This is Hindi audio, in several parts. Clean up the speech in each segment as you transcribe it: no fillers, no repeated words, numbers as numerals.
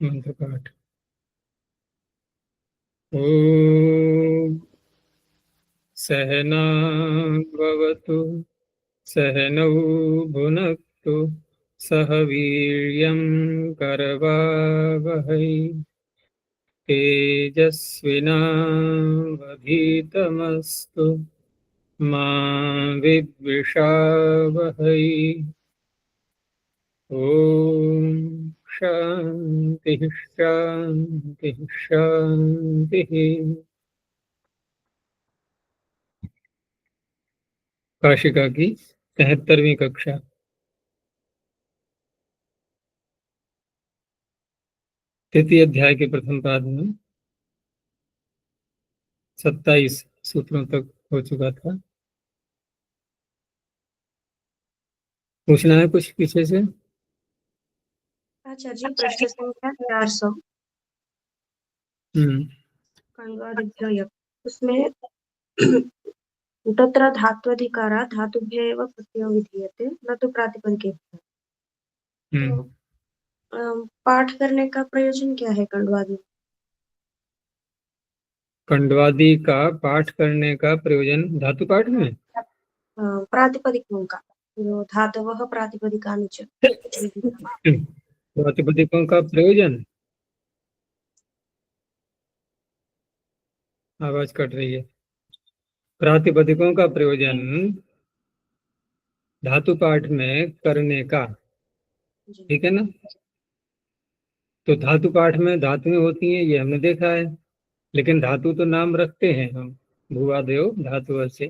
मंत्र पाठ। ओम सहनावतु सहनौ भुनक्तु सह वीर्यं करवावहै तेजस्विनावधीतमस्तु मा विद्विषावहै। ओम शांति शांति शांति। काशिका की 73वीं कक्षा, तृतीय अध्याय के प्रथम पाद में 27 सूत्रों तक हो चुका था। पूछना है कुछ पीछे से? आचार्य जी, प्रश्न संख्या 400 हम्म कण्वादिभ्यो उसमें तत्र धात्वधिकारात् धातुभ्यः एव प्रत्ययो विधीयते, न तो प्रातिपदिके। हम्म तो पाठ करने का प्रयोजन क्या है कण्वादि? कंडवादि का पाठ करने का प्रयोजन धातु पाठ में प्रातिपदिकों का, जो धातवः प्रातिपदिकानि च। प्रातिपदिकों का प्रयोजन। आवाज कट रही है। प्रातिपदिकों का प्रयोजन धातु पाठ में करने का, ठीक है ना? तो धातु पाठ में धातुएं होती हैं, ये हमने देखा है। लेकिन धातु तो नाम रखते हैं हम, भुवादेव धातु से।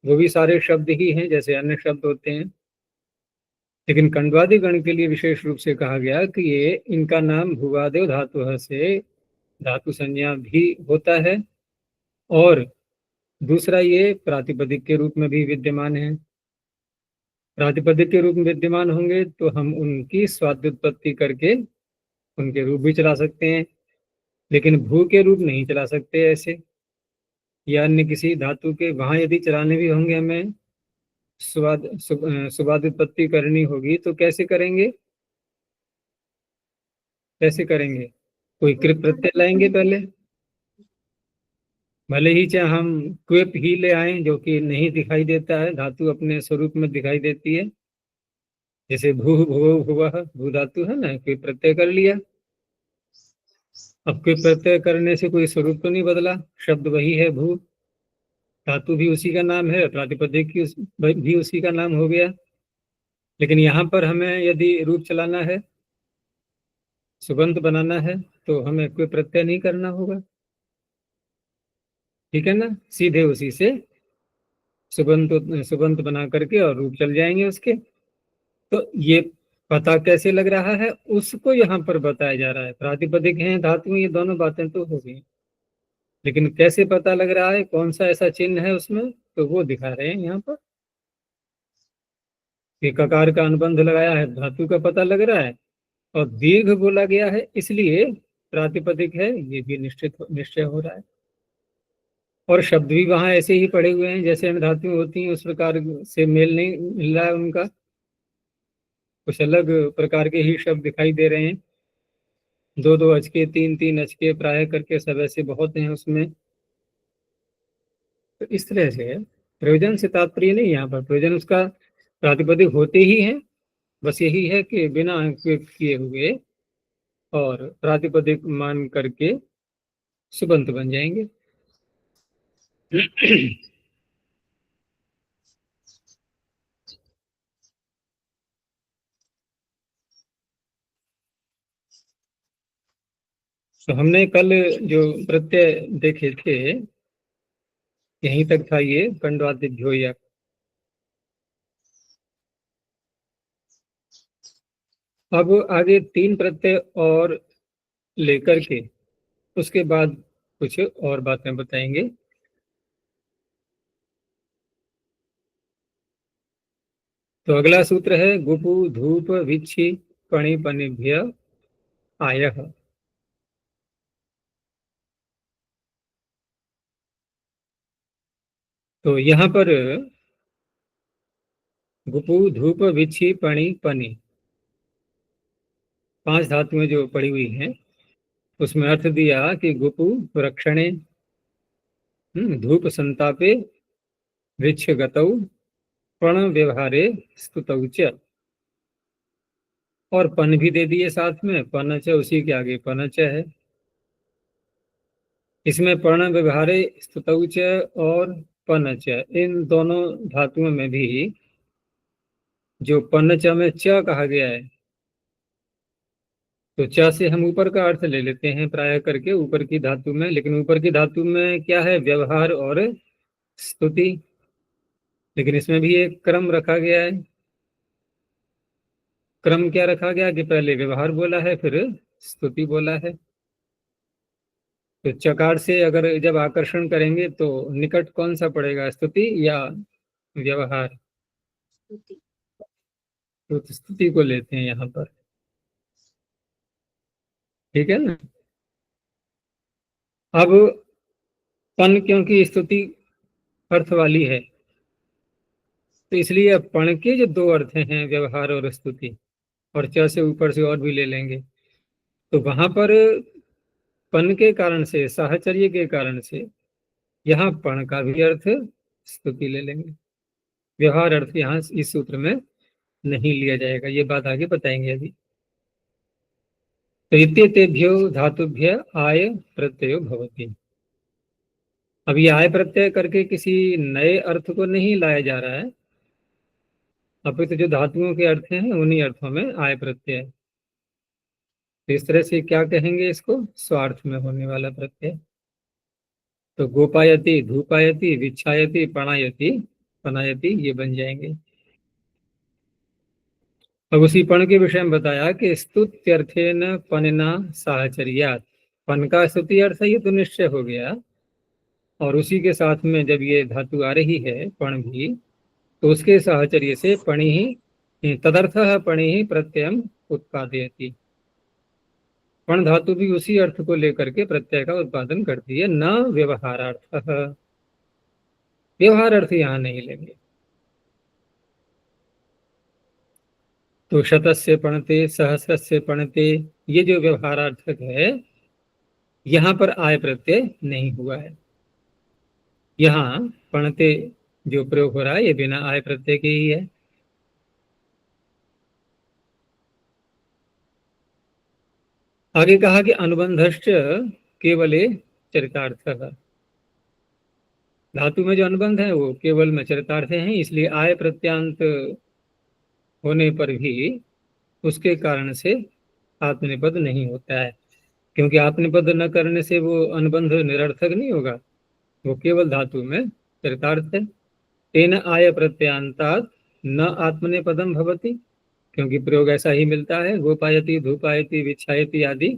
वो भी सारे शब्द ही हैं जैसे अन्य शब्द होते हैं। लेकिन कंडवादी गण के लिए विशेष रूप से कहा गया कि ये इनका नाम भुवादेव धातु से धातु संज्ञा भी होता है, और दूसरा ये प्रातिपदिक के रूप में भी विद्यमान है। प्रातिपदिक के रूप में विद्यमान होंगे तो हम उनकी स्वाद्युत्पत्ति करके उनके रूप भी चला सकते हैं, लेकिन भू के रूप नहीं चला सकते ऐसे, या अन्य किसी धातु के। वहां यदि चलाने भी होंगे, हमें स्वाद्युत्पत्ति करनी होगी, तो कैसे करेंगे? कैसे करेंगे? कोई कृत प्रत्यय लाएंगे पहले, भले ही चाहे हम क्विप ही ले आए जो कि नहीं दिखाई देता है, धातु अपने स्वरूप में दिखाई देती है। जैसे भू भुव भुवः, भू धातु है ना, क्विप प्रत्यय कर लिया। अब क्विप प्रत्यय करने से कोई स्वरूप तो नहीं बदला, शब्द वही है भू, धातु भी उसी का नाम है, प्रातिपदिक की भी उसी का नाम हो गया। लेकिन यहाँ पर हमें यदि रूप चलाना है, सुबंत बनाना है, तो हमें कोई प्रत्यय नहीं करना होगा, ठीक है ना? सीधे उसी से सुबंत सुबंत बना करके और रूप चल जाएंगे उसके। तो ये पता कैसे लग रहा है, उसको यहाँ पर बताया जा रहा है। प्रातिपदिक हैं धातु, ये दोनों बातें तो हो गई, लेकिन कैसे पता लग रहा है, कौन सा ऐसा चिन्ह है उसमें, तो वो दिखा रहे हैं यहाँ पर। कि ककार का अनुबंध लगाया है, धातु का पता लग रहा है, और दीर्घ बोला गया है इसलिए प्रातिपदिक है, ये भी निश्चय हो रहा है। और शब्द भी वहां ऐसे ही पड़े हुए हैं जैसे अन्य धातुएं होती हैं, उस प्रकार से मेल नहीं मिल रहा है उनका, कुछ अलग प्रकार के ही शब्द दिखाई दे रहे हैं। दो दो अचके, तीन तीन अचके प्राय करके सब ऐसे बहुत हैं उसमें। तो इस तरह से प्रयोजन से तात्पर्य नहीं, यहाँ पर प्रयोजन उसका प्रातिपदिक होते ही है, बस यही है कि बिना अंकित किए हुए और प्रातिपदिक मान करके सुबंत बन जाएंगे। तो हमने कल जो प्रत्यय देखे थे, यहीं तक था ये कंडवादिभ्यो या। अब आगे 3 प्रत्यय और लेकर के उसके बाद कुछ और बातें बताएंगे। तो अगला सूत्र है गुपु धूप विच्छी पणि पनिभ्य आयः। तो यहाँ पर गुपु धूप विच्छी पणि पनि, 5 धातुएं जो पड़ी हुई हैं उसमें अर्थ दिया कि गुपु रक्षणे, धूप संतापे, वृक्ष गतौ, पण व्यवहारे स्तुतौ च, और पन भी दे दिए साथ में, पनच उसी के आगे पनच है। इसमें पर्ण व्यवहारे स्तुतौ च और पनच, इन दोनों धातुओं में भी जो पनच में च कहा गया है, तो च से हम ऊपर का अर्थ ले लेते हैं प्राय करके ऊपर की धातु में, लेकिन ऊपर की धातु में क्या है, व्यवहार और स्तुति, लेकिन इसमें भी एक क्रम रखा गया है। क्रम क्या रखा गया कि पहले व्यवहार बोला है फिर स्तुति बोला है। तो चकार से अगर जब आकर्षण करेंगे तो निकट कौन सा पड़ेगा, स्तुति या व्यवहार? स्तुति। तो स्तुति को लेते हैं यहाँ पर, ठीक है ना। अब पन क्योंकि स्तुति अर्थ वाली है, तो इसलिए अब पण के जो दो अर्थ हैं व्यवहार और स्तुति, और च से ऊपर से और भी ले लेंगे, तो वहां पर पन के कारण से, साहचर्य के कारण से यहाँ पण का भी अर्थ स्तुति ले लेंगे, व्यवहार अर्थ यहाँ इस सूत्र में नहीं लिया जाएगा। ये बात आगे बताएंगे अभी। तो इत्येतेभ्यो धातुभ्य आय प्रत्ययो भवति। अब ये आय प्रत्यय करके किसी नए अर्थ को नहीं लाया जा रहा है, अपितु जो धातुओं के अर्थ हैं उन्हीं अर्थों में आय प्रत्यय। तो इस तरह से क्या कहेंगे इसको, स्वार्थ में होने वाला प्रत्यय। तो गोपायति, धूपायति, विच्छायति, पणायति, पनायति, ये बन जाएंगे। अब उसी पण के विषय में बताया कि स्तुत्यर्थेन पनिना साहचर्यात्, पन का स्तुति अर्थ है, ये तो निश्चय हो गया, और उसी के साथ में जब ये धातु आ रही है पण भी, तो उसके साहचर्य से पणि ही तदर्थ पणि ही प्रत्ययम उत्पादयति, पण धातु भी उसी अर्थ को लेकर के प्रत्यय का उत्पादन करती है, न व्यवहारार्थ, व्यवहार अर्थ यहां नहीं लेंगे। तो शतस्य पणते, सहस्रस्य पणते, ये जो व्यवहारार्थक है यहां पर आय प्रत्यय नहीं हुआ है। यहाँ पणते जो प्रयोग हो रहा है ये बिना आय प्रत्यय के ही है। आगे कहा कि अनुबंधश्च केवले चरितार्थः, धातु में जो अनुबंध है वो केवल में चरितार्थ हैं, इसलिए आय प्रत्यांत होने पर भी उसके कारण से आत्मनिपद नहीं होता है, क्योंकि आत्मनिपद न करने से वो अनुबंध निरर्थक नहीं होगा, वो केवल धातु में चरितार्थ है। तेन आय प्रत्यांतात् न आत्मनेपदम भवति, क्योंकि प्रयोग ऐसा ही मिलता है, गोपायति, धूपायति, विच्छायति आदि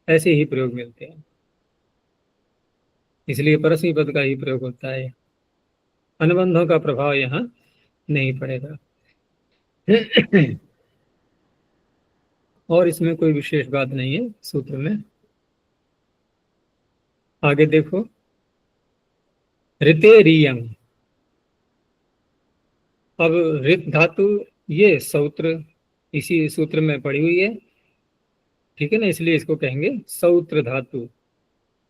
ऐसे ही प्रयोग मिलते हैं, इसलिए परस्मी पद का ही प्रयोग होता है, अनुबंधों का प्रभाव यहाँ नहीं पड़ेगा। और इसमें कोई विशेष बात नहीं है सूत्र में। आगे देखो, ऋते रियंग, अब ऋत धातु ये सूत्र इसी सूत्र में पड़ी हुई है, ठीक है ना, इसलिए इसको कहेंगे सौत्र धातु,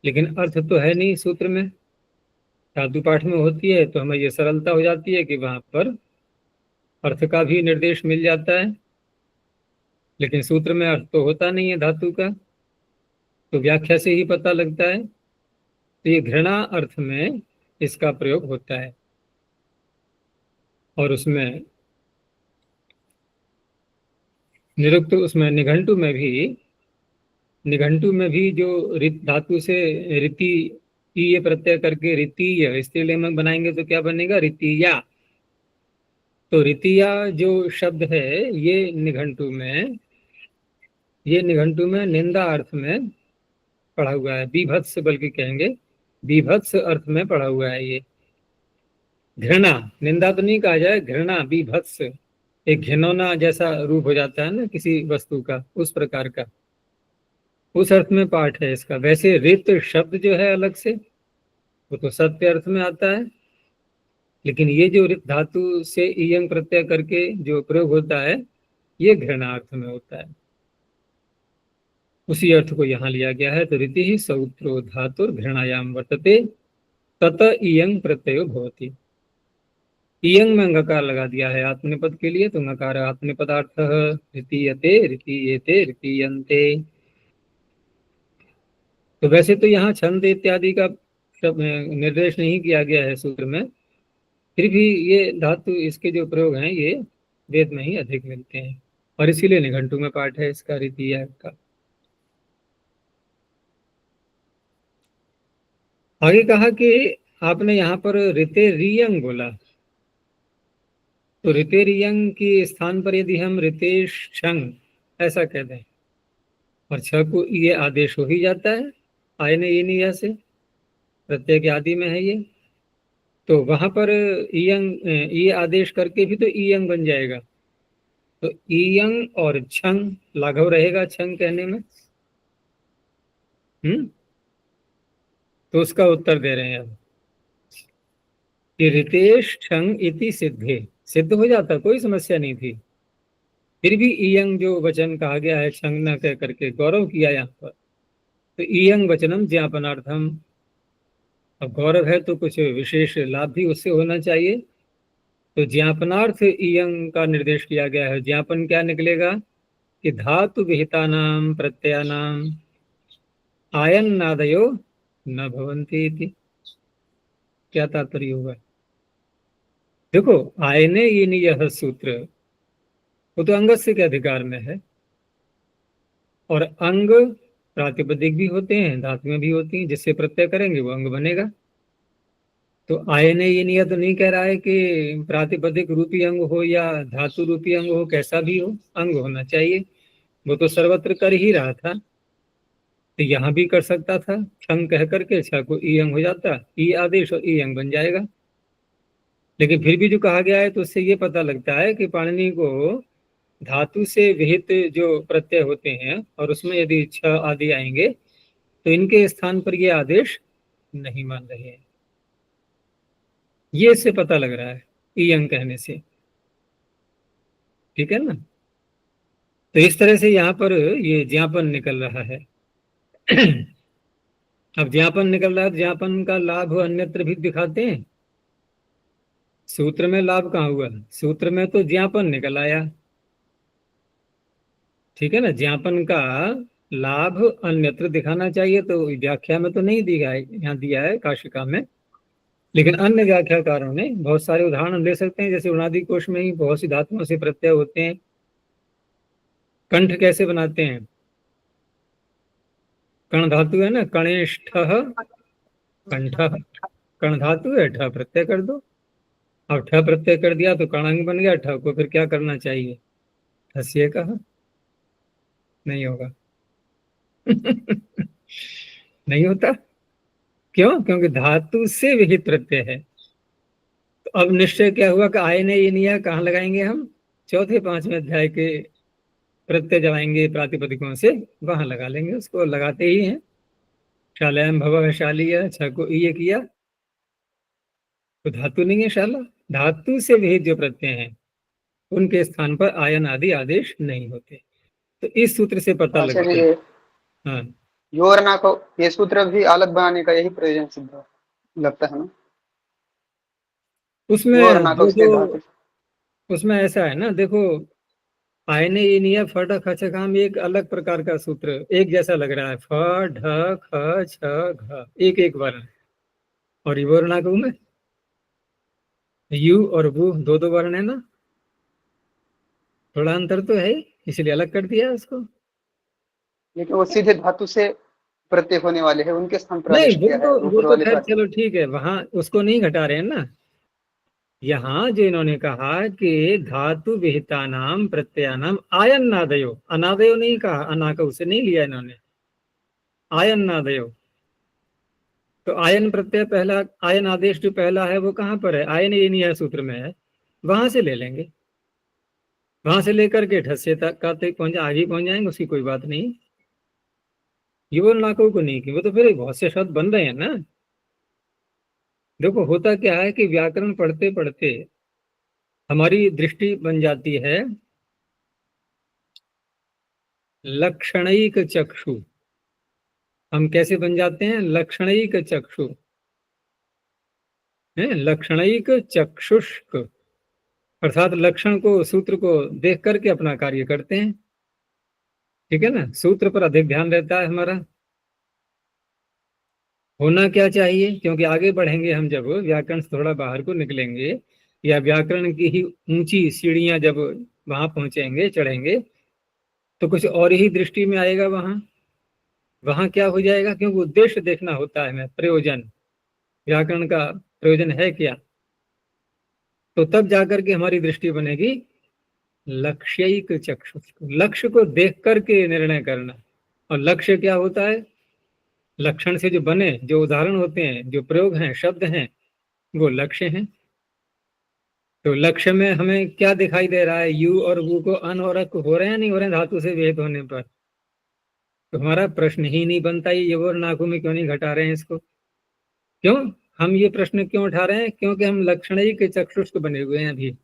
लेकिन अर्थ तो है नहीं सूत्र में, धातु पाठ में होती है तो हमें ये सरलता हो जाती है कि वहां पर अर्थ का भी निर्देश मिल जाता है, लेकिन सूत्र में अर्थ तो होता नहीं है धातु का, तो व्याख्या से ही पता लगता है। तो ये घृणा अर्थ में इसका प्रयोग होता है, और उसमें निरुक्त, उसमें निघंटु में भी जो रित धातु से रीति ये प्रत्यय करके रीतीय स्त्रीलिंग में बनाएंगे तो क्या बनेगा, रीतिया। तो रीतिया जो शब्द है ये निघंटु में निंदा अर्थ में पढ़ा हुआ है, बीभत्स बल्कि कहेंगे, बीभत्स अर्थ में पढ़ा हुआ है ये। घृणा, निंदा तो नहीं कहा जाए, घृणा, बीभत्स, एक घिनौना जैसा रूप हो जाता है ना किसी वस्तु का, उस प्रकार का, उस अर्थ में पाठ है इसका। वैसे रित शब्द जो है अलग से वो तो सत्य अर्थ में आता है, लेकिन ये जो रित धातु से ईयंग प्रत्यय करके जो प्रयोग होता है ये घृणा अर्थ में होता है। उसी अर्थ को यहाँ लिया गया है। तो रीति ही सौत्रो धातुर घृणायाम वर्तते तत इयंग प्रत्ययो भवति। इयंग में ngकार लगा दिया है आत्मनेपद के लिए, तो ngकार आत्मनेपदार्थ रीतियते रीतियेते रीतियन्ते। तो वैसे तो यहाँ छंद इत्यादि का निर्देश नहीं किया गया है सूत्र में, फिर भी ये धातु इसके जो प्रयोग हैं ये वेद में ही अधिक मिलते हैं, और इसीलिए निघंटु में पाठ है इसका रीतिया का। आगे कहा कि आपने यहाँ पर ऋते रियंग बोला, तो ऋते रियंग के स्थान पर यदि हम ऋतेश छंग ऐसा कह दें और छ को ये आदेश हो ही जाता है, आय ने ये निया से प्रत्यय के आदि में है ये, तो वहां पर ईयंग ये आदेश करके भी तो ईयंग बन जाएगा। तो ईयंग और छंग लाघव रहेगा छंग कहने में। तो उसका उत्तर दे रहे हैं अब कि ऋतेश छंग इति सिद्धे, सिद्ध हो जाता, कोई समस्या नहीं थी। फिर भी ईयंग जो वचन कहा गया है छंग न कह करके गौरव किया यहाँ पर, तो ईयंग वचनम ज्ञापनार्थम। अब गौरव है तो कुछ विशेष लाभ भी उससे होना चाहिए, तो ज्ञापनार्थ ईयंग का निर्देश किया गया है। ज्ञापन क्या निकलेगा कि धातु विहिता नाम प्रत्ययानाम आयन नादयो न भवन्ति इति। क्या तात्पर्य होगा? देखो आयने इन यह सूत्र वो तो अंगस्य के अधिकार में है, और अंग प्रातिपदिक भी होते हैं, धातुएं भी होती हैं, जिससे प्रत्यय करेंगे वो अंग बनेगा। तो आयने ये नियत तो नहीं कह रहा है कि प्रातिपदिक रूपी अंग हो या धातु रूपी अंग हो, कैसा भी हो अंग होना चाहिए। वो तो सर्वत्र कर ही रहा था, तो यहाँ भी कर सकता था, छंग कह करके छ को ई अंग हो जाता, ई आदेश और ई अंग बन जाएगा। लेकिन फिर भी जो कहा गया है तो उससे ये पता लगता है कि पाणिनि को धातु से विहित जो प्रत्यय होते हैं और उसमें यदि छ आदि आएंगे तो इनके स्थान पर ये आदेश नहीं मान रहे हैं, ये इससे पता लग रहा है ई अंग कहने से। ठीक है ना? तो इस तरह से यहाँ पर ये ज्ञापन निकल रहा है। अब ज्ञापन निकल रहा है, ज्ञापन का लाभ अन्यत्र भी दिखाते हैं। सूत्र में लाभ कहाँ हुआ? सूत्र में तो ज्ञापन निकल आया। ठीक है ना? ज्ञापन का लाभ अन्यत्र दिखाना चाहिए, तो व्याख्या में तो नहीं दिया है, यहाँ दिया है काशिका में, लेकिन अन्य व्याख्याकारों ने बहुत सारे उदाहरण ले सकते हैं। जैसे उनादि कोश में ही बहुत सी धातुओं से प्रत्यय होते हैं। कंठ कैसे बनाते हैं? कण धातु है ना, कणेष्ठ कंठ, कण धातु है, ठ प्रत्यय कर दो। अब ठ प्रत्यय कर दिया तो कणांग बन गया, ठ को फिर क्या करना चाहिए? ठसिए कहा, नहीं होगा। नहीं होता। क्यों? क्योंकि धातु से विहित प्रत्यय है। तो अब निश्चय क्या हुआ कि आय ने ये निया कहाँ लगाएंगे हम? चौथे पांचवें अध्याय के प्रत्यय जब आएंगे प्रातिपदिकों से वहां लगा लेंगे, उसको लगाते ही हैं। शालयम भव शालीय, छ को ये किया तो धातु नहीं है शाला, धातु से विहित जो प्रत्यय हैं उनके स्थान पर आयन आदि आदेश नहीं होते। तो इस सूत्र से पता लगता है। चलिए, हाँ, योरना को ये सूत्र भी अलग बनाने का यही प्रयोजन सिद्ध लगता है ना। उसमें योरना को जो उसके जो धातु। उसमें ऐसा है ना, देखो आयने इनिया फट खच खाम एक अलग प्रकार का सूत्र, एक जैसा लग रहा है, फ ढ ख छ घ, एक एक वर्ण, और विवरणागु में यू और वो दो दो वर्ण है ना, थोड़ा अंतर तो है, इसलिए अलग कर दिया है उसको। लेकिन वो सीधे धातु से प्रत्यय होने वाले हैं, उनके स्थान पर नहीं आदेश किया है वो ऊपर तो वाले खैर प्राचीन। चलो ठीक है, वहां उसको नहीं घटा रहे हैं ना। यहाँ जो इन्होंने कहा कि धातु विहिता नाम प्रत्ययानाम आयन नादयो, अनादयो नहीं कहा, अनाक उसे नहीं लिया इन्होंने, आयन नादयो। तो आयन प्रत्यय पहला, आयन आदेश जो पहला है वो कहाँ पर है? आयन ये नहीं है सूत्र में है, वहां से ले लेंगे, वहां से लेकर के ठस्य तक का तक पहुंच आगे पहुंच जाएंगे, उसकी कोई बात नहीं। युवन लाखों को नहीं की, वो तो फिर बहुत से शब्द बन रहे हैं ना। देखो होता क्या है कि व्याकरण पढ़ते पढ़ते हमारी दृष्टि बन जाती है लक्षणैक चक्षु। हम कैसे बन जाते हैं? लक्षणैक चक्षु है, लक्षणैक चक्षुष्क, अर्थात लक्षण को, सूत्र को देख करके अपना कार्य करते हैं। ठीक है ना, सूत्र पर अधिक ध्यान रहता है हमारा। होना क्या चाहिए, क्योंकि आगे बढ़ेंगे हम, जब व्याकरण से थोड़ा बाहर को निकलेंगे या व्याकरण की ही ऊंची सीढ़ियां जब वहां पहुंचेंगे, चढ़ेंगे, तो कुछ और ही दृष्टि में आएगा। वहां वहां क्या हो जाएगा, क्योंकि उद्देश्य देखना होता है हमें, प्रयोजन, व्याकरण का प्रयोजन है क्या, तो तब जाकर के हमारी दृष्टि बनेगी लक्ष्यिक चक्षु, लक्ष्य को देख करके निर्णय करना। और लक्ष्य क्या होता है? लक्षण से जो बने, जो उदाहरण होते हैं, जो प्रयोग हैं, शब्द हैं, वो लक्ष्य हैं। तो लक्ष्य में हमें क्या दिखाई दे रहा है? यू और वो को अन और अक हो रहे हैं, नहीं हो रहे हैं धातु से विहित होने पर? तो हमारा प्रश्न ही नहीं बनता, ये और नाकू में क्यों नहीं घटा रहे हैं इसको? क्यों हम ये प्रश्न क्यों उठा रहे हैं? क्योंकि हम लक्षणी के चक्षुष्क बने हुए हैं। अभी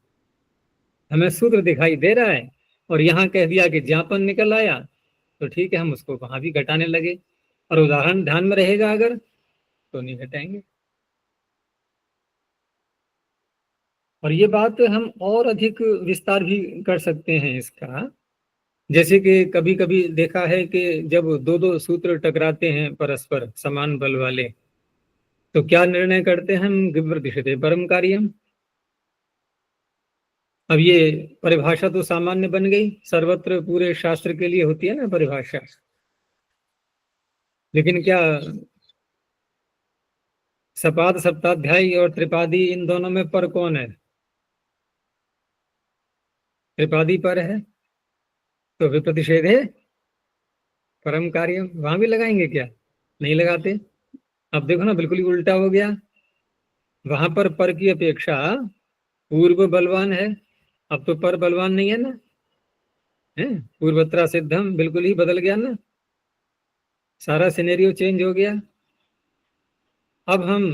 हमें सूत्र दिखाई दे रहा है और यहाँ कह दिया कि ज्ञापन निकल आया, तो ठीक है, हम उसको वहां भी घटाने लगे। और उदाहरण ध्यान में रहेगा अगर, तो नहीं घटाएंगे। और ये बात हम और अधिक विस्तार भी कर सकते हैं इसका। जैसे कि कभी कभी देखा है कि जब दो दो सूत्र टकराते हैं परस्पर समान बल वाले, तो क्या निर्णय करते हैं हम? विप्रतिषेधे परम कार्यम। अब ये परिभाषा तो सामान्य बन गई, सर्वत्र पूरे शास्त्र के लिए होती है ना परिभाषा, लेकिन क्या सपाद, सप्ताध्यायी और त्रिपादी, इन दोनों में पर कौन है? त्रिपादी पर है, तो विप्रतिषेधे परम कार्यम वहां भी लगाएंगे क्या? नहीं लगाते। अब देखो ना, बिल्कुल ही उल्टा हो गया। वहां पर की अपेक्षा पूर्व बलवान है, अब तो पर बलवान नहीं है ना, है? पूर्वत्रा सिद्धम, बिल्कुल ही बदल गया ना, सारा सिनेरियो चेंज हो गया। अब हम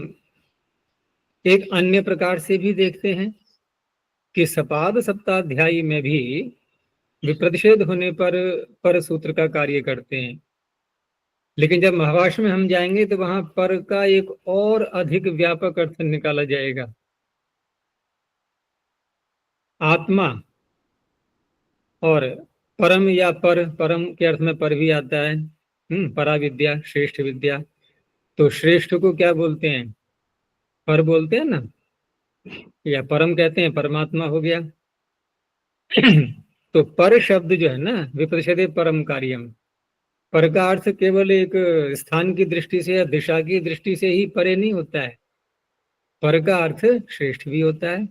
एक अन्य प्रकार से भी देखते हैं कि सपाद सप्ताध्यायी में भी विप्रतिषेध होने पर सूत्र का कार्य करते हैं, लेकिन जब महाभाष्य में हम जाएंगे तो वहां पर का एक और अधिक व्यापक अर्थ निकाला जाएगा। आत्मा और परम, या परम के अर्थ में पर भी आता है, परा विद्या, श्रेष्ठ विद्या। तो श्रेष्ठ को क्या बोलते हैं? पर बोलते हैं ना, या परम कहते हैं, परमात्मा हो गया। तो पर शब्द जो है ना, विप्रतिषेधे परम कार्यम, पर का अर्थ केवल एक स्थान की दृष्टि से या दिशा की दृष्टि से ही परे नहीं होता है, पर का अर्थ श्रेष्ठ भी होता है।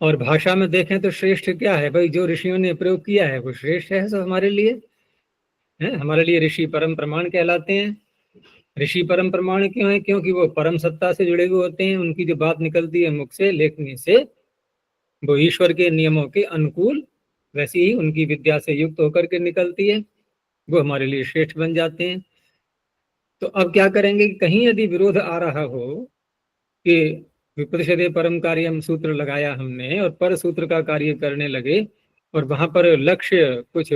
और भाषा में देखें तो श्रेष्ठ क्या है भाई? जो ऋषियों ने प्रयोग किया है वो श्रेष्ठ है सब हमारे लिए, है? हमारे लिए ऋषि परम प्रमाण कहलाते हैं। ऋषि परम प्रमाण क्यों है? क्योंकि वो परम सत्ता से जुड़े हुए होते हैं, उनकी जो बात निकलती है मुख से, लेखनी से, वो ईश्वर के नियमों के अनुकूल वैसी ही उनकी विद्या से युक्त होकर के निकलती है, वो हमारे लिए श्रेष्ठ बन जाते हैं। तो अब क्या करेंगे कि कहीं यदि विरोध आ रहा हो कि विप्रतिषेधे परम कार्यम सूत्र लगाया हमने और पर सूत्र का कार्य करने लगे, और वहां पर लक्ष्य कुछ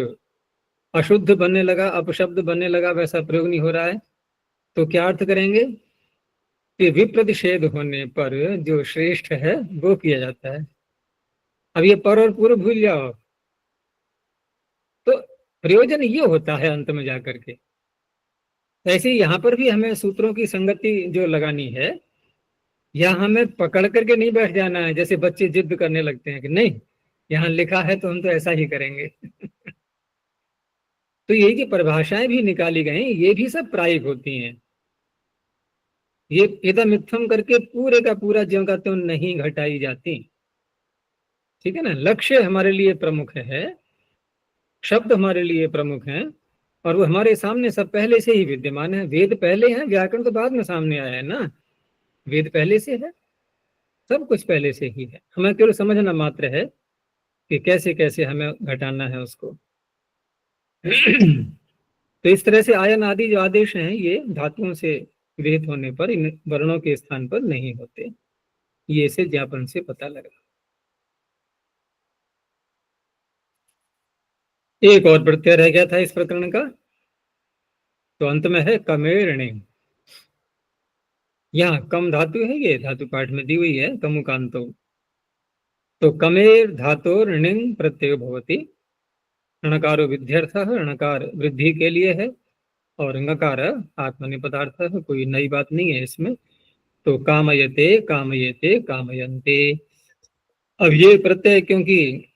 अशुद्ध बनने लगा, अपशब्द बनने लगा, वैसा प्रयोग नहीं हो रहा है, तो क्या अर्थ करेंगे कि विप्रतिषेध होने पर जो श्रेष्ठ है वो किया जाता है। अब ये पर और पूर्व भूल जाओ, तो प्रयोजन ये होता है अंत में जाकर के। ऐसे ही यहाँ पर भी हमें सूत्रों की संगति जो लगानी है, या हमें पकड़ करके नहीं बैठ जाना है, जैसे बच्चे जिद करने लगते हैं कि नहीं यहाँ लिखा है तो हम तो ऐसा ही करेंगे। तो यही की परिभाषाएं भी निकाली गई, ये भी सब प्रायिक होती हैं। ये इदम इत्थम करके पूरे का पूरा ज्यों का त्यों नहीं घटाई जाती। ठीक है ना, लक्ष्य हमारे लिए प्रमुख है, शब्द हमारे लिए प्रमुख हैं, और वो हमारे सामने सब पहले से ही विद्यमान है। वेद पहले है, व्याकरण तो बाद में सामने आया है ना, वेद पहले से है, सब कुछ पहले से ही है, हमें केवल समझना मात्र है कि कैसे कैसे हमें घटाना है उसको। तो इस तरह से आयन आदि जो आदेश हैं ये धातुओं से विहित होने पर इन वर्णों के स्थान पर नहीं होते, ये इसे ज्ञापन से पता लगा। एक और प्रत्यय रह गया था इस प्रकरण का, तो अंत में है कमेरणे। यहाँ कम धातु है, ये धातु पाठ में दी हुई है कमुकांतो। तो कमेर धातु ऋणिंग प्रत्यय भवति। णकारो विध्यर्थः, णकार वृद्धि के लिए है, और ङकार आत्मनेपदार्थ है, कोई नई बात नहीं है इसमें। तो कामयते, कामयते, कामयन्ते। अब ये प्रत्यय क्योंकि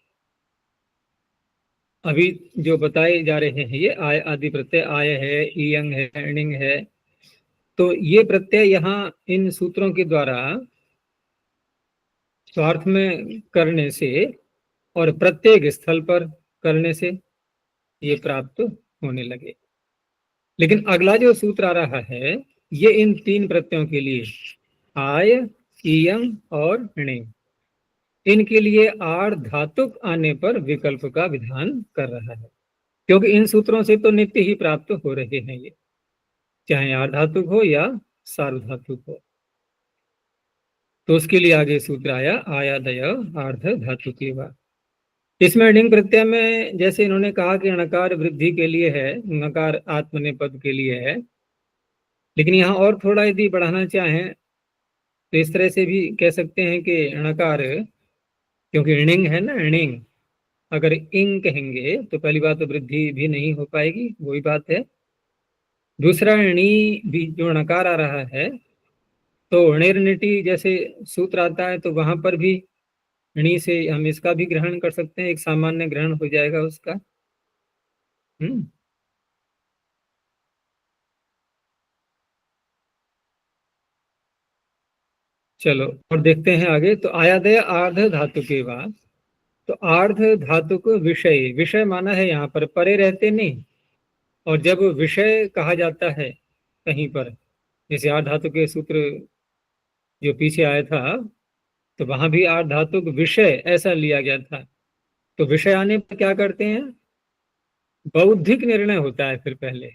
अभी जो बताए जा रहे हैं ये आय आदि प्रत्यय, आय है, ईयंग है, णिंग है, तो ये प्रत्यय यहाँ इन सूत्रों के द्वारा स्वार्थ में करने से और प्रत्येक स्थल पर करने से ये प्राप्त होने लगे। लेकिन अगला जो सूत्र आ रहा है ये इन तीन प्रत्ययों के लिए, आय, ईयं और णिंग, इनके लिए आड़ धातुक आने पर विकल्प का विधान कर रहा है, क्योंकि इन सूत्रों से तो नित्य ही प्राप्त हो रहे हैं ये, चाहे आड़ धातुक हो या सार्वधातुक हो। तो उसके लिए आगे सूत्र आया आयादय आर्ध धातु की बात। इसमें णिंग प्रत्यय में जैसे इन्होंने कहा कि णकार वृद्धि के लिए है, ङकार आत्मनेपद के लिए है, लेकिन यहाँ और थोड़ा यदि बढ़ाना चाहें तो इस तरह से भी कह सकते हैं कि णकार, क्योंकि णिंग है ना, णिंग, अगर इंग कहेंगे तो पहली बात तो वृद्धि भी नहीं हो पाएगी, वही बात है। दूसरा णी भी जो णकार आ रहा है, तो णिर्निटी जैसे सूत्र आता है तो वहां पर भी णी से हम इसका भी ग्रहण कर सकते हैं, एक सामान्य ग्रहण हो जाएगा उसका। चलो और देखते हैं आगे। तो आयादय आर्ध धातु के बाद, तो आर्ध धातु को विषय, विषय माना है यहाँ पर परे रहते नहीं, और जब विषय कहा जाता है कहीं पर, जैसे आर्ध धातु के सूत्र जो पीछे आया था तो वहां भी आर्ध धातु विषय ऐसा लिया गया था। तो विषय आने पर क्या करते हैं, बौद्धिक निर्णय होता है, फिर पहले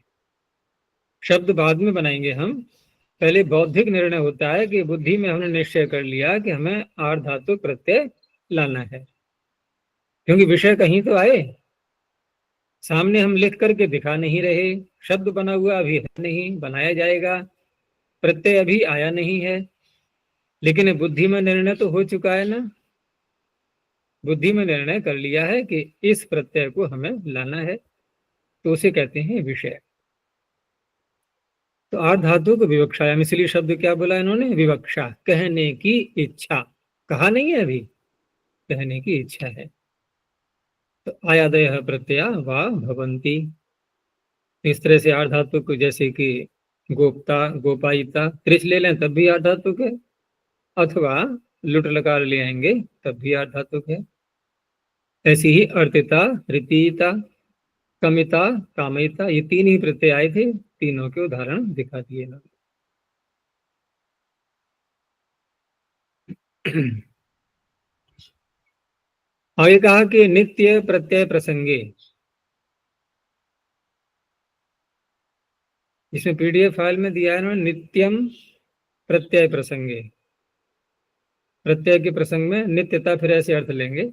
शब्द बाद में बनाएंगे हम, पहले बौद्धिक निर्णय होता है कि बुद्धि में हमने निश्चय कर लिया कि हमें आर्ध धातु प्रत्यय लाना है, क्योंकि विषय कहीं तो आए, सामने हम लिख करके दिखा नहीं रहे, शब्द बना हुआ अभी है नहीं, बनाया जाएगा, प्रत्यय अभी आया नहीं है, लेकिन बुद्धि में निर्णय तो हो चुका है ना, बुद्धि में निर्णय कर लिया है कि इस प्रत्यय को हमें लाना है, तो उसे कहते हैं विषय। तो आर्ध धातु को विवक्षायाम, इसलिए शब्द क्या बोला इन्होंने, विवक्षा, कहने की इच्छा, कहा नहीं है अभी, कहने की इच्छा है। तो आयादय प्रत्यय वा भवंती, इस तरह से आर्ध धातु को, जैसे कि गोप्ता, गोपायिता, त्रिच ले लें तब भी आर्ध धातु है, अथवा लुट लकार ले आएंगे तब भी आर्ध धातु है। ऐसी ही अर्तिता, रीतिता, कमिता, कामयिता, ये तीन ही प्रत्यय आए थे, तीनों के उदाहरण दिखा दिए ना। आगे कहा कि नित्य प्रत्यय प्रसंगे, इसमें पीडीएफ फाइल में दिया है ना, नित्यम प्रत्यय प्रसंगे, प्रत्यय के प्रसंग में नित्यता, फिर ऐसे अर्थ लेंगे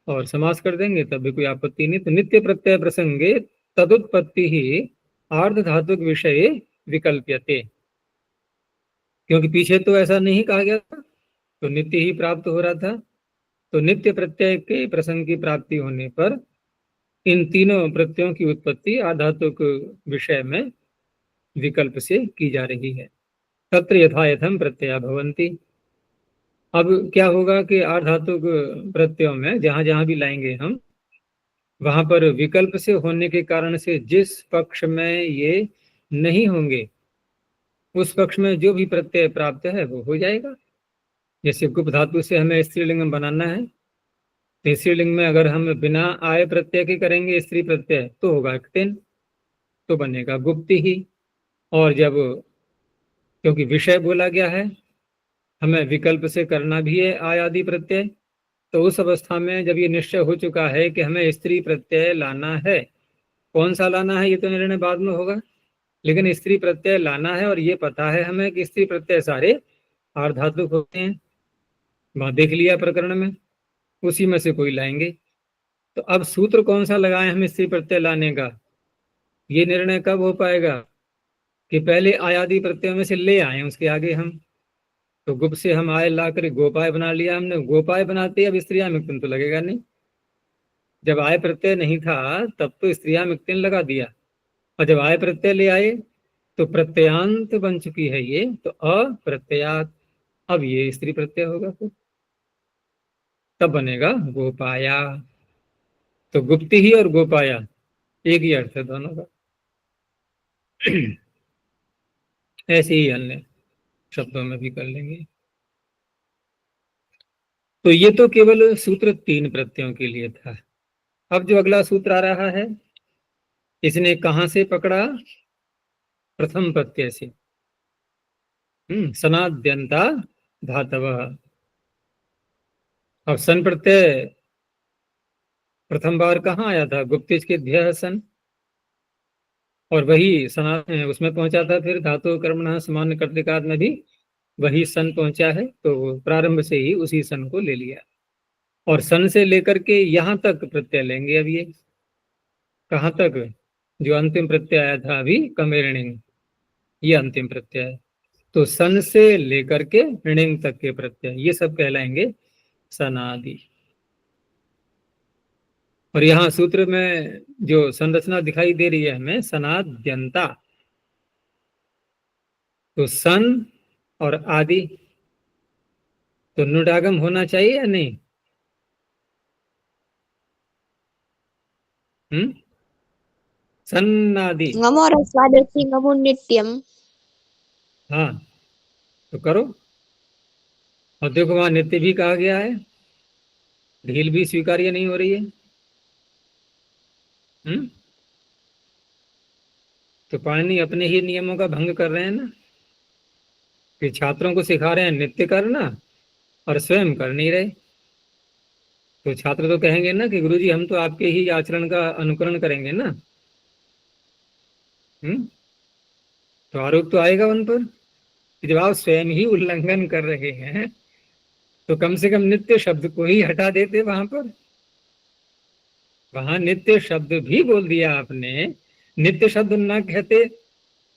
और समास कर देंगे तब भी कोई आपत्ति नहीं। तो नित्य प्रत्यय प्रसंगे तदुत्पत्ति ही आर्ध धातुक विषय विकल्प्यते, क्योंकि पीछे तो ऐसा नहीं कहा गया था, तो नित्य ही प्राप्त हो रहा था, तो नित्य प्रत्यय के प्रसंग की प्राप्ति होने पर इन तीनों प्रत्ययों की उत्पत्ति आधातुक विषय में विकल्प से की जा रही है। तत्र यथा यथम प्रत्यय भवन्ति। अब क्या होगा कि आधातुक प्रत्ययों में जहां जहां भी लाएंगे हम, वहां पर विकल्प से होने के कारण से जिस पक्ष में ये नहीं होंगे उस पक्ष में जो भी प्रत्यय प्राप्त है वो हो जाएगा। जैसे गुप्त धातु से हमें स्त्रीलिंग बनाना है, तो स्त्रीलिंग में अगर हम बिना आय प्रत्यय के करेंगे स्त्री प्रत्यय तो होगा क्तिन, तो बनेगा गुप्ति ही। और जब, क्योंकि विषय बोला गया है, हमें विकल्प से करना भी है आय आदि प्रत्यय, तो उस अवस्था में जब ये निश्चय हो चुका है कि हमें स्त्री प्रत्यय लाना है, कौन सा लाना है ये तो निर्णय बाद में होगा, लेकिन स्त्री प्रत्यय लाना है, और ये पता है हमें कि स्त्री प्रत्यय सारे आर्धातुक होते हैं, वहां देख लिया प्रकरण में, उसी में से कोई लाएंगे। तो तो अब सूत्र कौन सा लगाएं हम स्त्री प्रत्यय लाने का, ये निर्णय कब हो पाएगा कि पहले आयादी प्रत्ययों में से ले आए उसके आगे हम। तो गुप से हम आय ला कर गोपाय बना लिया हमने, गोपाय बनाते अब स्त्रियामिक्तिन तो लगेगा नहीं। जब आय प्रत्यय नहीं था तब तो स्त्रियामिक्तिन लगा दिया, और जब आय प्रत्यय ले आए तो प्रत्ययांत बन चुकी है ये, तो अप्रत्ययात, अब ये स्त्री प्रत्यय होगा, फिर तब बनेगा गोपाया। तो गुप्ति ही और गोपाया एक ही अर्थ है दोनों का। ऐसे ही अन्य शब्दों में भी कर लेंगे। तो ये तो केवल सूत्र 3 प्रत्ययों के लिए था। अब जो अगला सूत्र आ रहा है, इसने कहां से पकड़ा, प्रथम प्रत्यय से। सनाद्यंता धातवः। अब सन प्रत्यय प्रथम बार कहाँ आया था, गुप्तिज के ध्यः सन, और वही सना उसमें पहुंचा था, फिर धातु कर्मणः सामान्य कर्तृकाद में भी वही सन पहुंचा है, तो प्रारंभ से ही उसी सन को ले लिया, और सन से लेकर के यहां तक प्रत्यय लेंगे। अब ये कहां तक, जो अंतिम प्रत्यय आया था अभी कमेरणिंग, ये अंतिम प्रत्यय है। तो सन से लेकर के ऋणिंग तक के प्रत्यय ये सब कहलाएंगे सनादि। और यहाँ सूत्र में जो संरचना दिखाई दे रही है हमें, सनाद्यंता, तो सन और आदि, तो नुडागम होना चाहिए या नहीं? सन्नादि, ngमोरस्वादसि ngमुन्नित्यम्। हाँ तो करो। और देखो वहां नित्य भी कहा गया है, ढील भी स्वीकार्य नहीं हो रही है। तो पाणिनि अपने ही नियमों का भंग कर रहे हैं ना, कि छात्रों को सिखा रहे हैं नित्य करना और स्वयं कर नहीं रहे। तो छात्र तो कहेंगे ना कि गुरुजी हम तो आपके ही आचरण का अनुकरण करेंगे ना। तो आरोप तो आएगा उन पर कि जब आप स्वयं ही उल्लंघन कर रहे हैं तो कम से कम नित्य शब्द को ही हटा देते वहां पर। वहां नित्य शब्द भी बोल दिया आपने, नित्य शब्द ना कहते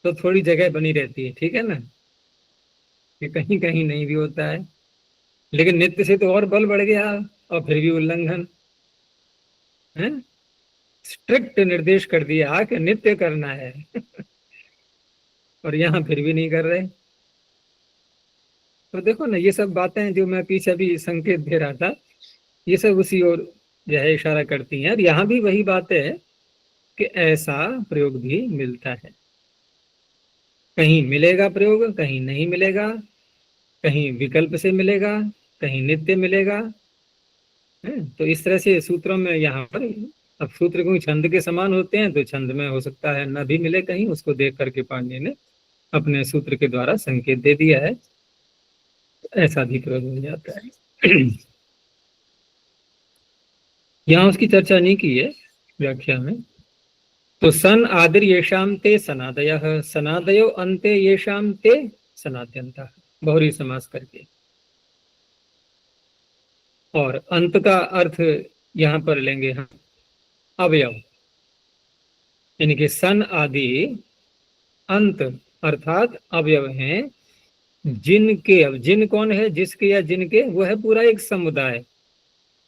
तो थोड़ी जगह बनी रहती है, ठीक है ना, कि कहीं कहीं नहीं भी होता है। लेकिन नित्य से तो और बल बढ़ गया, और फिर भी उल्लंघन है। स्ट्रिक्ट निर्देश कर दिया कि नित्य करना है और यहाँ फिर भी नहीं कर रहे। तो देखो ना, ये सब बातें जो मैं पीछे भी संकेत दे रहा था, ये सब उसी ओर जो है इशारा करती हैं। और यहाँ भी वही बात है कि ऐसा प्रयोग भी मिलता है, कहीं मिलेगा प्रयोग, कहीं नहीं मिलेगा, कहीं विकल्प से मिलेगा, कहीं नित्य मिलेगा। तो इस तरह से सूत्रों में यहाँ पर, अब सूत्र कोई छंद के समान होते हैं तो छंद में हो सकता है न भी मिले कहीं, उसको देख करके पाणिनि ने अपने सूत्र के द्वारा संकेत दे दिया है, ऐसा भी प्रयोग हो जाता है। यहाँ उसकी चर्चा नहीं की है व्याख्या में। तो सन आदिर येषाम ते सनादयः, सनादयो अन्ते येषाम ते सनाद्यन्तः, बहुरी समास करके। और अंत का अर्थ यहाँ पर लेंगे हम अवयव, यानी कि सन आदि अंत अर्थात अवयव हैं, जिनके, अब जिन कौन है, जिसके या जिनके, वो है पूरा एक समुदाय।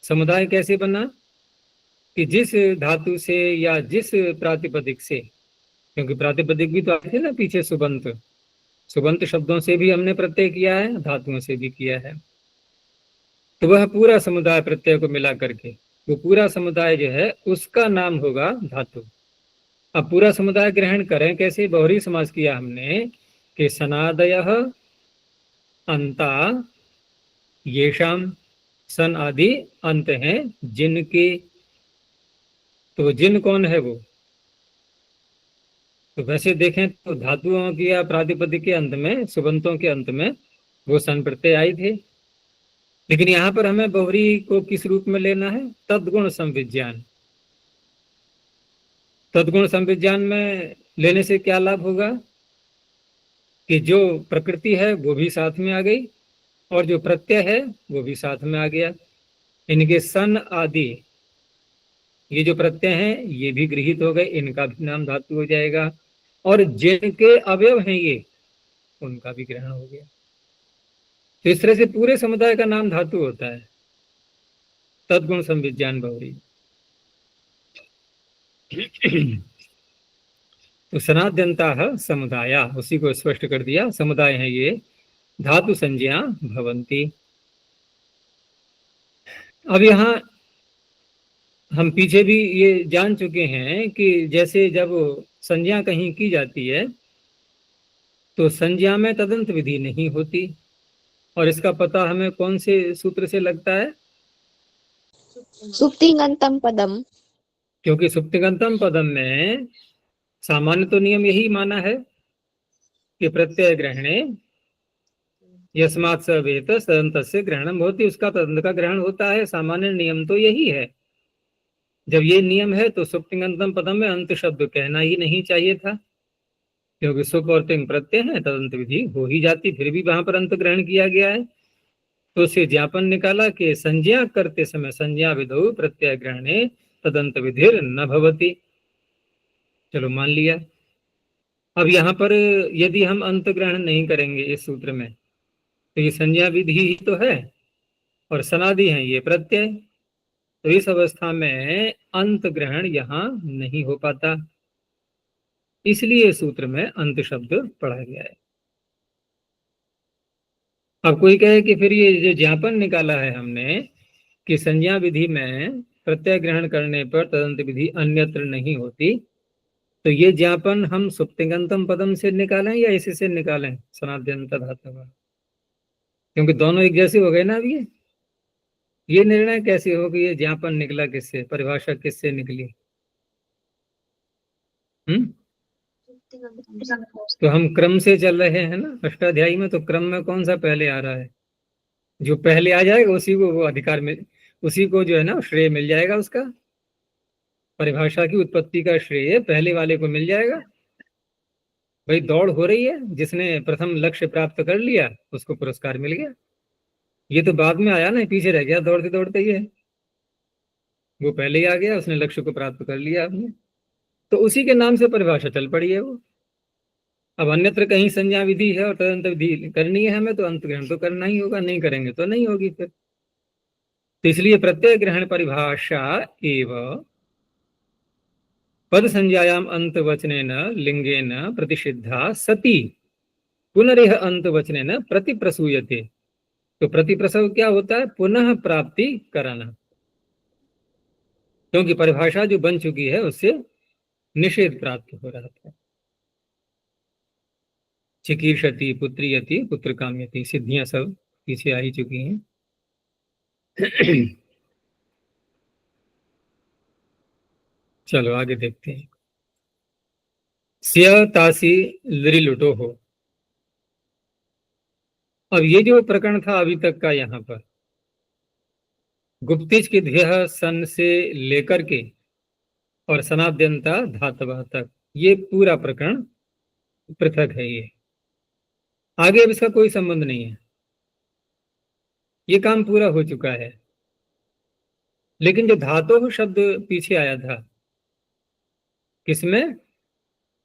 समुदाय कैसे बना कि जिस धातु से या जिस प्रातिपदिक से, क्योंकि प्रातिपदिक भी तो आए थे ना पीछे, सुबंत, सुबंत शब्दों से भी हमने प्रत्यय किया है, धातुओं से भी किया है। तो वह पूरा समुदाय प्रत्यय को मिला करके, वो पूरा समुदाय जो है उसका नाम होगा धातु। अब पूरा समुदाय ग्रहण करें कैसे, बहुरी समास किया हमने कि सनादयः अंता येषाम, सन आदि अंत हैं जिनके। तो जिन कौन है वो, तो वैसे देखें तो धातुओं की या प्रातिपदिक के अंत में, सुबंतों के अंत में वो सन प्रत्यय आए थे। लेकिन यहाँ पर हमें बहुरी को किस रूप में लेना है, तद्गुण संविज्ञान। तद्गुण संविज्ञान में लेने से क्या लाभ होगा कि जो प्रकृति है वो भी साथ में आ गई, और जो प्रत्यय है वो भी साथ में आ गया। इनके सन आदि ये जो प्रत्यय हैं ये भी गृहीत हो गए, इनका भी नाम धातु हो जाएगा, और जिनके अवयव हैं ये उनका भी ग्रहण हो गया। तो इस तरह से पूरे समुदाय का नाम धातु होता है। तद्गुण संविज्ञान बहुरी। तो सनाद्यंता समुदाया, उसी को स्पष्ट कर दिया, समुदाय है ये धातु संज्ञा भवंती। अब यहाँ हम पीछे भी ये जान चुके हैं कि जैसे जब संज्ञा कहीं की जाती है तो संज्ञा में तदंत विधि नहीं होती, और इसका पता हमें कौन से सूत्र से लगता है? सुप्तिङन्तं पदम। क्योंकि सुप्तिगंतम पदम में सामान्य तो नियम यही माना है कि प्रत्यय ग्रहणे यस्मात् स वेत सदन्तस्य ग्रहणम होती, उसका तदंत का ग्रहण होता है। सामान्य नियम तो यही है। जब ये नियम है तो सुप्तिगंतम पदम में अंत शब्द कहना ही नहीं चाहिए था, क्योंकि सुप और तिंग प्रत्यय है, तदंत विधि हो ही जाती, फिर भी वहां पर अंत ग्रहण किया गया है। तो उसे ज्ञापन निकाला कि संज्ञा करते समय संज्ञा विधौ प्रत्यय ग्रहणे तदंत विधिर न भवति। चलो मान लिया। अब यहाँ पर यदि हम अंत ग्रहण नहीं करेंगे इस सूत्र में, तो ये संज्ञा विधि ही तो है और सनादि है ये प्रत्यय, तो इस अवस्था में अंत ग्रहण यहाँ नहीं हो पाता, इसलिए सूत्र में अंत शब्द पढ़ा गया है। अब कोई कहे कि फिर ये जो ज्ञापन निकाला है हमने कि संज्ञा विधि में प्रत्यय ग्रहण करने पर तदंत विधि अन्यत्र नहीं होती, तो ये ज्ञापन हम सुप्तिगंतम पदम से निकालें या इसी से निकालें सनाद्यंत धातु का? क्योंकि दोनों एक जैसे हो गए ना। अब ये निर्णय कैसे हो कि ये ज्ञापन निकला किससे, परिभाषा किससे निकली? तो हम क्रम से चल रहे हैं ना अष्टाध्यायी में, तो क्रम में कौन सा पहले आ रहा है? जो पहले आ जाएगा उसी को वो अधिकार मिल, उसी को जो है ना श्रेय मिल जाएगा, उसका परिभाषा की उत्पत्ति का श्रेय पहले वाले को मिल जाएगा। भाई दौड़ हो रही है, जिसने प्रथम लक्ष्य प्राप्त कर लिया उसको पुरस्कार मिल गया। ये तो बाद में आया ना, पीछे रह गया दौड़ते दौड़ते, ही है वो पहले ही आ गया, उसने लक्ष्य को प्राप्त कर लिया आपने, तो उसी के नाम से परिभाषा चल पड़ी है वो। अब अन्यत्र कहीं संज्ञा विधि है और तदंत विधि करनी है हमें, तो अंत ग्रहण तो करना ही होगा, नहीं करेंगे तो नहीं होगी फिर। तो इसलिए प्रत्यय ग्रहण परिभाषा एवं पद संज्ञायाम अंत वचनेन लिंगेन प्रतिषिद्धा सती पुनरेह अंत वचनेन प्रतिप्रसूयते। तो प्रतिप्रसव क्या होता है? पुनः प्राप्ति कराना, क्योंकि परिभाषा जो बन चुकी है उससे निषेध प्राप्त हो रहा था। चिकीर्षति पुत्रियति पुत्र काम्यति, सिद्धियां सब पीछे आ ही चुकी हैं। चलो आगे देखते हैं। स्य तासी लिरिलुटो हो। अब ये जो प्रकरण था अभी तक का, यहाँ पर गुप्तिज के ध्यः सन से लेकर के और सनाद्यंता धातव तक, ये पूरा प्रकरण पृथक है। ये आगे अब इसका कोई संबंध नहीं है, ये काम पूरा हो चुका है। लेकिन जो धातु शब्द पीछे आया था, किसमें?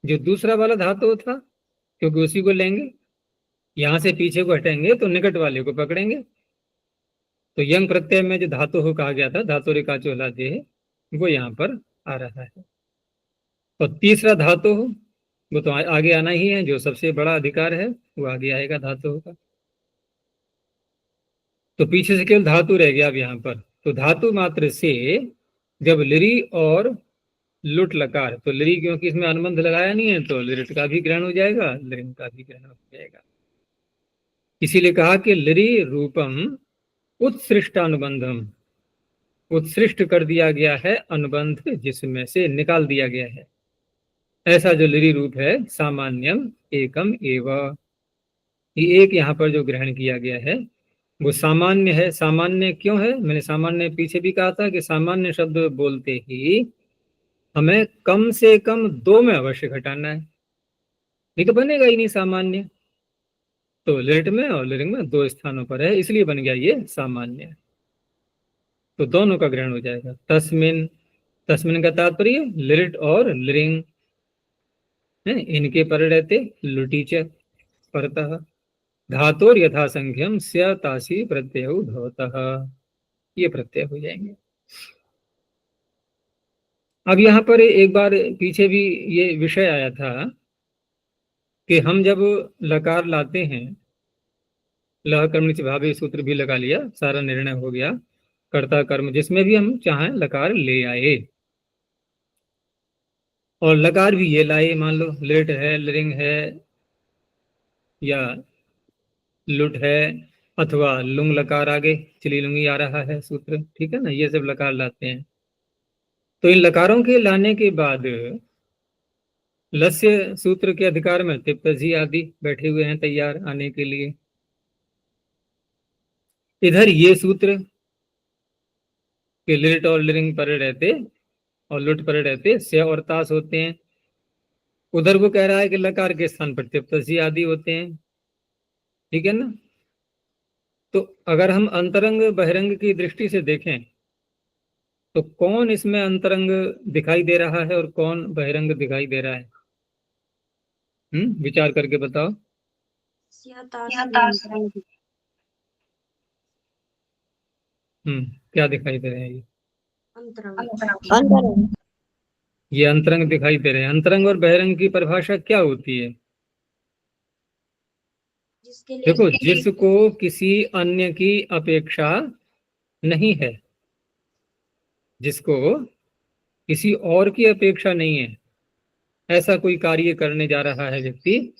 जो दूसरा वाला धातु था, क्योंकि उसी को लेंगे, यहां से पीछे को हटेंगे तो निकट वाले को पकड़ेंगे। तो यंग प्रत्यय में जो धातु हो कहा गया था, धातु रेखा चोला दे, वो यहाँ पर आ रहा है। और तीसरा धातु हो वो तो आगे आना ही है, जो सबसे बड़ा अधिकार है वो आगे आएगा धातु का। तो पीछे से केवल धातु रह गया अब यहाँ पर। तो धातु मात्र से जब लिरी और लुट लकार, तो लिरी क्योंकि इसमें अनुबंध लगाया नहीं है तो लिरिट का भी ग्रहण हो जाएगा, लिरिंग का भी ग्रहण हो जाएगा। इसीलिए कहा कि लिरी रूपम उत्सृष्टानुबंधम, उत्सृष्ट कर दिया गया है अनुबंध जिसमें से निकाल दिया गया है। ऐसा जो लिरी रूप है सामान्यम एकम एव, ये एक यहाँ पर जो ग्रहण किया गया है वो सामान्य है। सामान्य क्यों है? मैंने सामान्य पीछे भी कहा था कि सामान्य शब्द बोलते ही हमें कम से कम दो में अवश्य घटाना है, नहीं तो बनेगा ही नहीं सामान्य। तो लिट में और लिरिंग में दो स्थानों पर है, इसलिए बन गया ये सामान्य। तो दोनों का ग्रहण हो जाएगा। तस्मिन तस्मिन का तात्पर्य लिरिट और लिरिंग है, इनके पर रहते लुटीच परतः धातोर यथा संख्यम स्या तासी प्रत्यय भवतः, ये प्रत्यय हो जाएंगे। अब यहाँ पर एक बार पीछे भी ये विषय आया था कि हम जब लकार लाते हैं, लह कर्मणि च भावे सूत्र भी लगा लिया, सारा निर्णय हो गया, कर्ता कर्म जिसमें भी हम चाहें लकार ले आए, और लकार भी ये लाए, मान लो लेट है, लिरिंग है या लुट है, अथवा लुंग लकार आगे चली लुंगी आ रहा है सूत्र, ठीक है ना, ये सब लकार लाते हैं। तो इन लकारों के लाने के बाद लस्य सूत्र के अधिकार में तिप्तजी आदि बैठे हुए हैं तैयार आने के लिए। इधर ये सूत्र के लिट और लिरिंग पर रहते और लुट पर रहते से और तास होते हैं। उधर वो कह रहा है कि लकार के स्थान पर तिप्तजी आदि होते हैं, ठीक है ना। तो अगर हम अंतरंग बहिरंग की दृष्टि से देखें तो कौन इसमें अंतरंग दिखाई दे रहा है और कौन बहिरंग दिखाई दे रहा है? विचार करके बताओ। स्या तास में क्या दिखाई दे रहे हैं? ये अंतरंग अंतरंग ये अंतरंग दिखाई दे रहे हैं। अंतरंग और बहिरंग की परिभाषा क्या होती है? जिसके लिए देखो, जिसको किसी अन्य की अपेक्षा नहीं है, जिसको किसी और की अपेक्षा नहीं है, ऐसा कोई कार्य करने जा रहा है व्यक्ति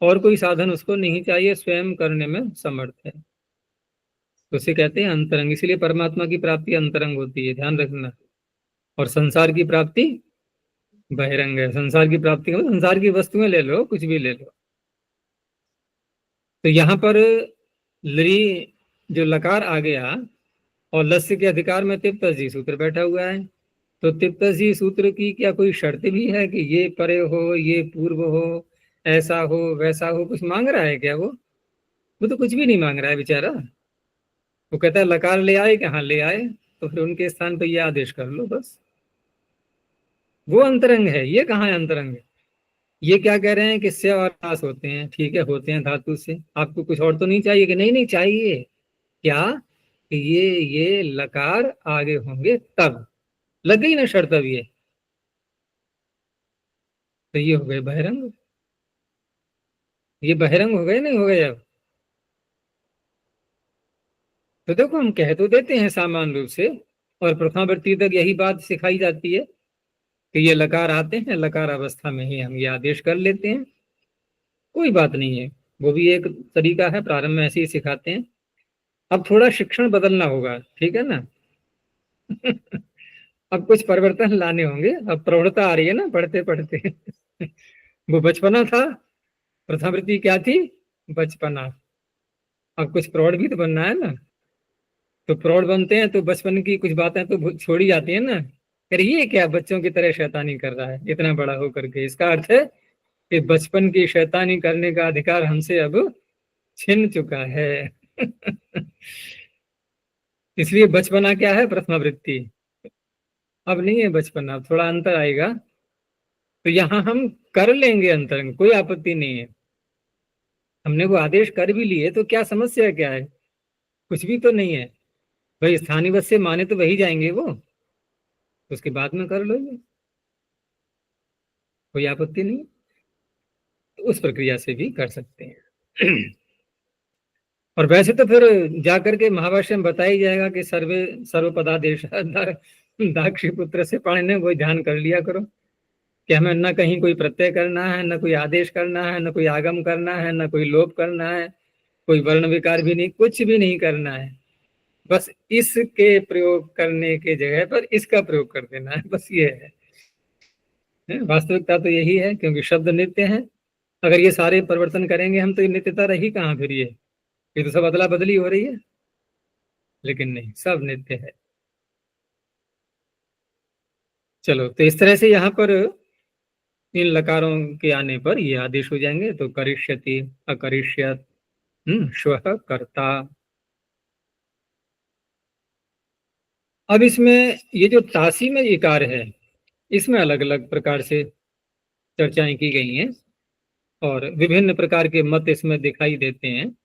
और कोई साधन उसको नहीं चाहिए, स्वयं करने में समर्थ है, तो उसे कहते हैं अंतरंग। इसलिए परमात्मा की प्राप्ति अंतरंग होती है, ध्यान रखना। और संसार की प्राप्ति बहिरंग है। संसार की प्राप्ति मतलब संसार की वस्तुएं ले लो, कुछ भी ले लो। तो यहाँ पर लरी जो लकार आ गया और लस्य के अधिकार में तिप्तजी सूत्र बैठा हुआ है, तो तिप्तजी सूत्र की क्या कोई शर्त भी है कि ये परे हो, ये पूर्व हो, ऐसा हो, वैसा हो? कुछ मांग रहा है क्या वो तो कुछ भी नहीं मांग रहा है बेचारा। वो कहता है लकार ले आए, कहाँ ले आए, तो फिर उनके स्थान पर ये आदेश कर लो बस। वो अंतरंग है, ये कहाँ है अंतरंग? ये क्या कह रहे हैं कि से और आस होते हैं, ठीक है, होते हैं धातु से। आपको कुछ और तो नहीं चाहिए? कि नहीं नहीं चाहिए, क्या कि ये लकार आगे होंगे तब। लग गई ना शर्त अब ये, तो ये हो गए बहिरंग। ये बहिरंग हो गए, नहीं हो गए अब? तो देखो, हम कह तो देते हैं सामान्य रूप से, और प्रथमावृत्ति तक यही बात सिखाई जाती है कि ये लकार आते हैं, लकार अवस्था में ही हम ये आदेश कर लेते हैं, कोई बात नहीं है। वो भी एक तरीका है, प्रारंभ में ऐसे ही सिखाते हैं। अब थोड़ा शिक्षण बदलना होगा, ठीक है ना। अब कुछ परिवर्तन लाने होंगे, अब प्रौढ़ता आ रही है ना पढ़ते पढ़ते। वो बचपना था, प्रथावृत्ति क्या थी? बचपना। अब कुछ प्रौढ़ भी तो बनना है ना, तो प्रौढ़ बनते हैं तो बचपन की कुछ बातें तो छोड़ी जाती है ना। अरे ये क्या बच्चों की तरह शैतानी कर रहा है इतना बड़ा होकर के? इसका अर्थ है कि बचपन की शैतानी करने का अधिकार हमसे अब छिन चुका है। इसलिए बचपना क्या है? प्रथमावृत्ति। अब नहीं है बचपना, अब थोड़ा अंतर आएगा, तो यहाँ हम कर लेंगे अंतरंग, कोई आपत्ति नहीं है। हमने वो आदेश कर भी लिए तो क्या समस्या क्या है? कुछ भी तो नहीं है भाई। स्थानीय बस से माने तो वही जाएंगे वो, उसके बाद में कर लो, ये कोई आपत्ति नहीं। तो उस प्रक्रिया से भी कर सकते हैं। और वैसे तो फिर जाकर के महाभाष्य में बताया जाएगा कि सर्वे सर्वपदादेश दाक्षी पुत्र से पाणिनि, वो ध्यान कर लिया करो कि हमें न कहीं कोई प्रत्यय करना है, न कोई आदेश करना है, न कोई आगम करना है, न कोई लोप करना है, कोई वर्ण विकार भी नहीं, कुछ भी नहीं करना है। बस इसके प्रयोग करने के जगह पर इसका प्रयोग कर देना है, बस ये है। वास्तविकता तो यही है, क्योंकि शब्द नित्य है। अगर ये सारे परिवर्तन करेंगे हम तो ये नित्यता रही कहाँ फिर? ये तो सब अदला बदली हो रही है, लेकिन नहीं, सब नित्य है। चलो, तो इस तरह से यहाँ पर इन लकारों के आने पर ये आदेश हो जाएंगे। तो करिष्यति, अकरिष्यत, श्वः, कर्ता। अब इसमें ये जो तासी में इकार है, इसमें अलग अलग प्रकार से चर्चाएं की गई हैं और विभिन्न प्रकार के मत इसमें दिखाई देते हैं,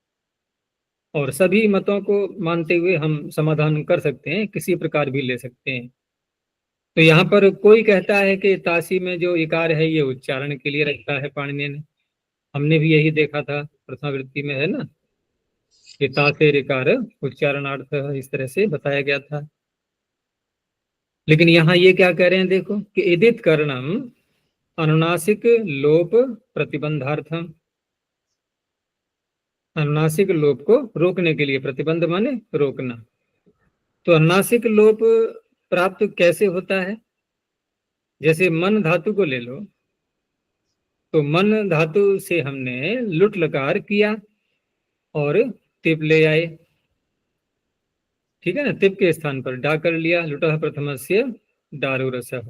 और सभी मतों को मानते हुए हम समाधान कर सकते हैं, किसी प्रकार भी ले सकते हैं। तो यहाँ पर कोई कहता है कि तासी में जो इकार है ये उच्चारण के लिए रखा है पाणिनि ने, हमने भी यही देखा था, प्रथमावृत्ति में है ना, कि तासे इकार उच्चारणार्थ इस तरह से बताया गया था। लेकिन यहाँ ये क्या कह रहे हैं, देखो कि इदित कर्णम अनुनासिक लोप प्रतिबंधार्थम, अनुनासिक लोप को रोकने के लिए, प्रतिबंध माने रोकना। तो अनुनासिक लोप प्राप्त कैसे होता है? जैसे मन धातु को ले लो, तो मन धातु से हमने लुट लकार किया और तिप ले आए, ठीक है ना, तिप के स्थान पर डा कर लिया, लुटः प्रथमस्य दारु रसः,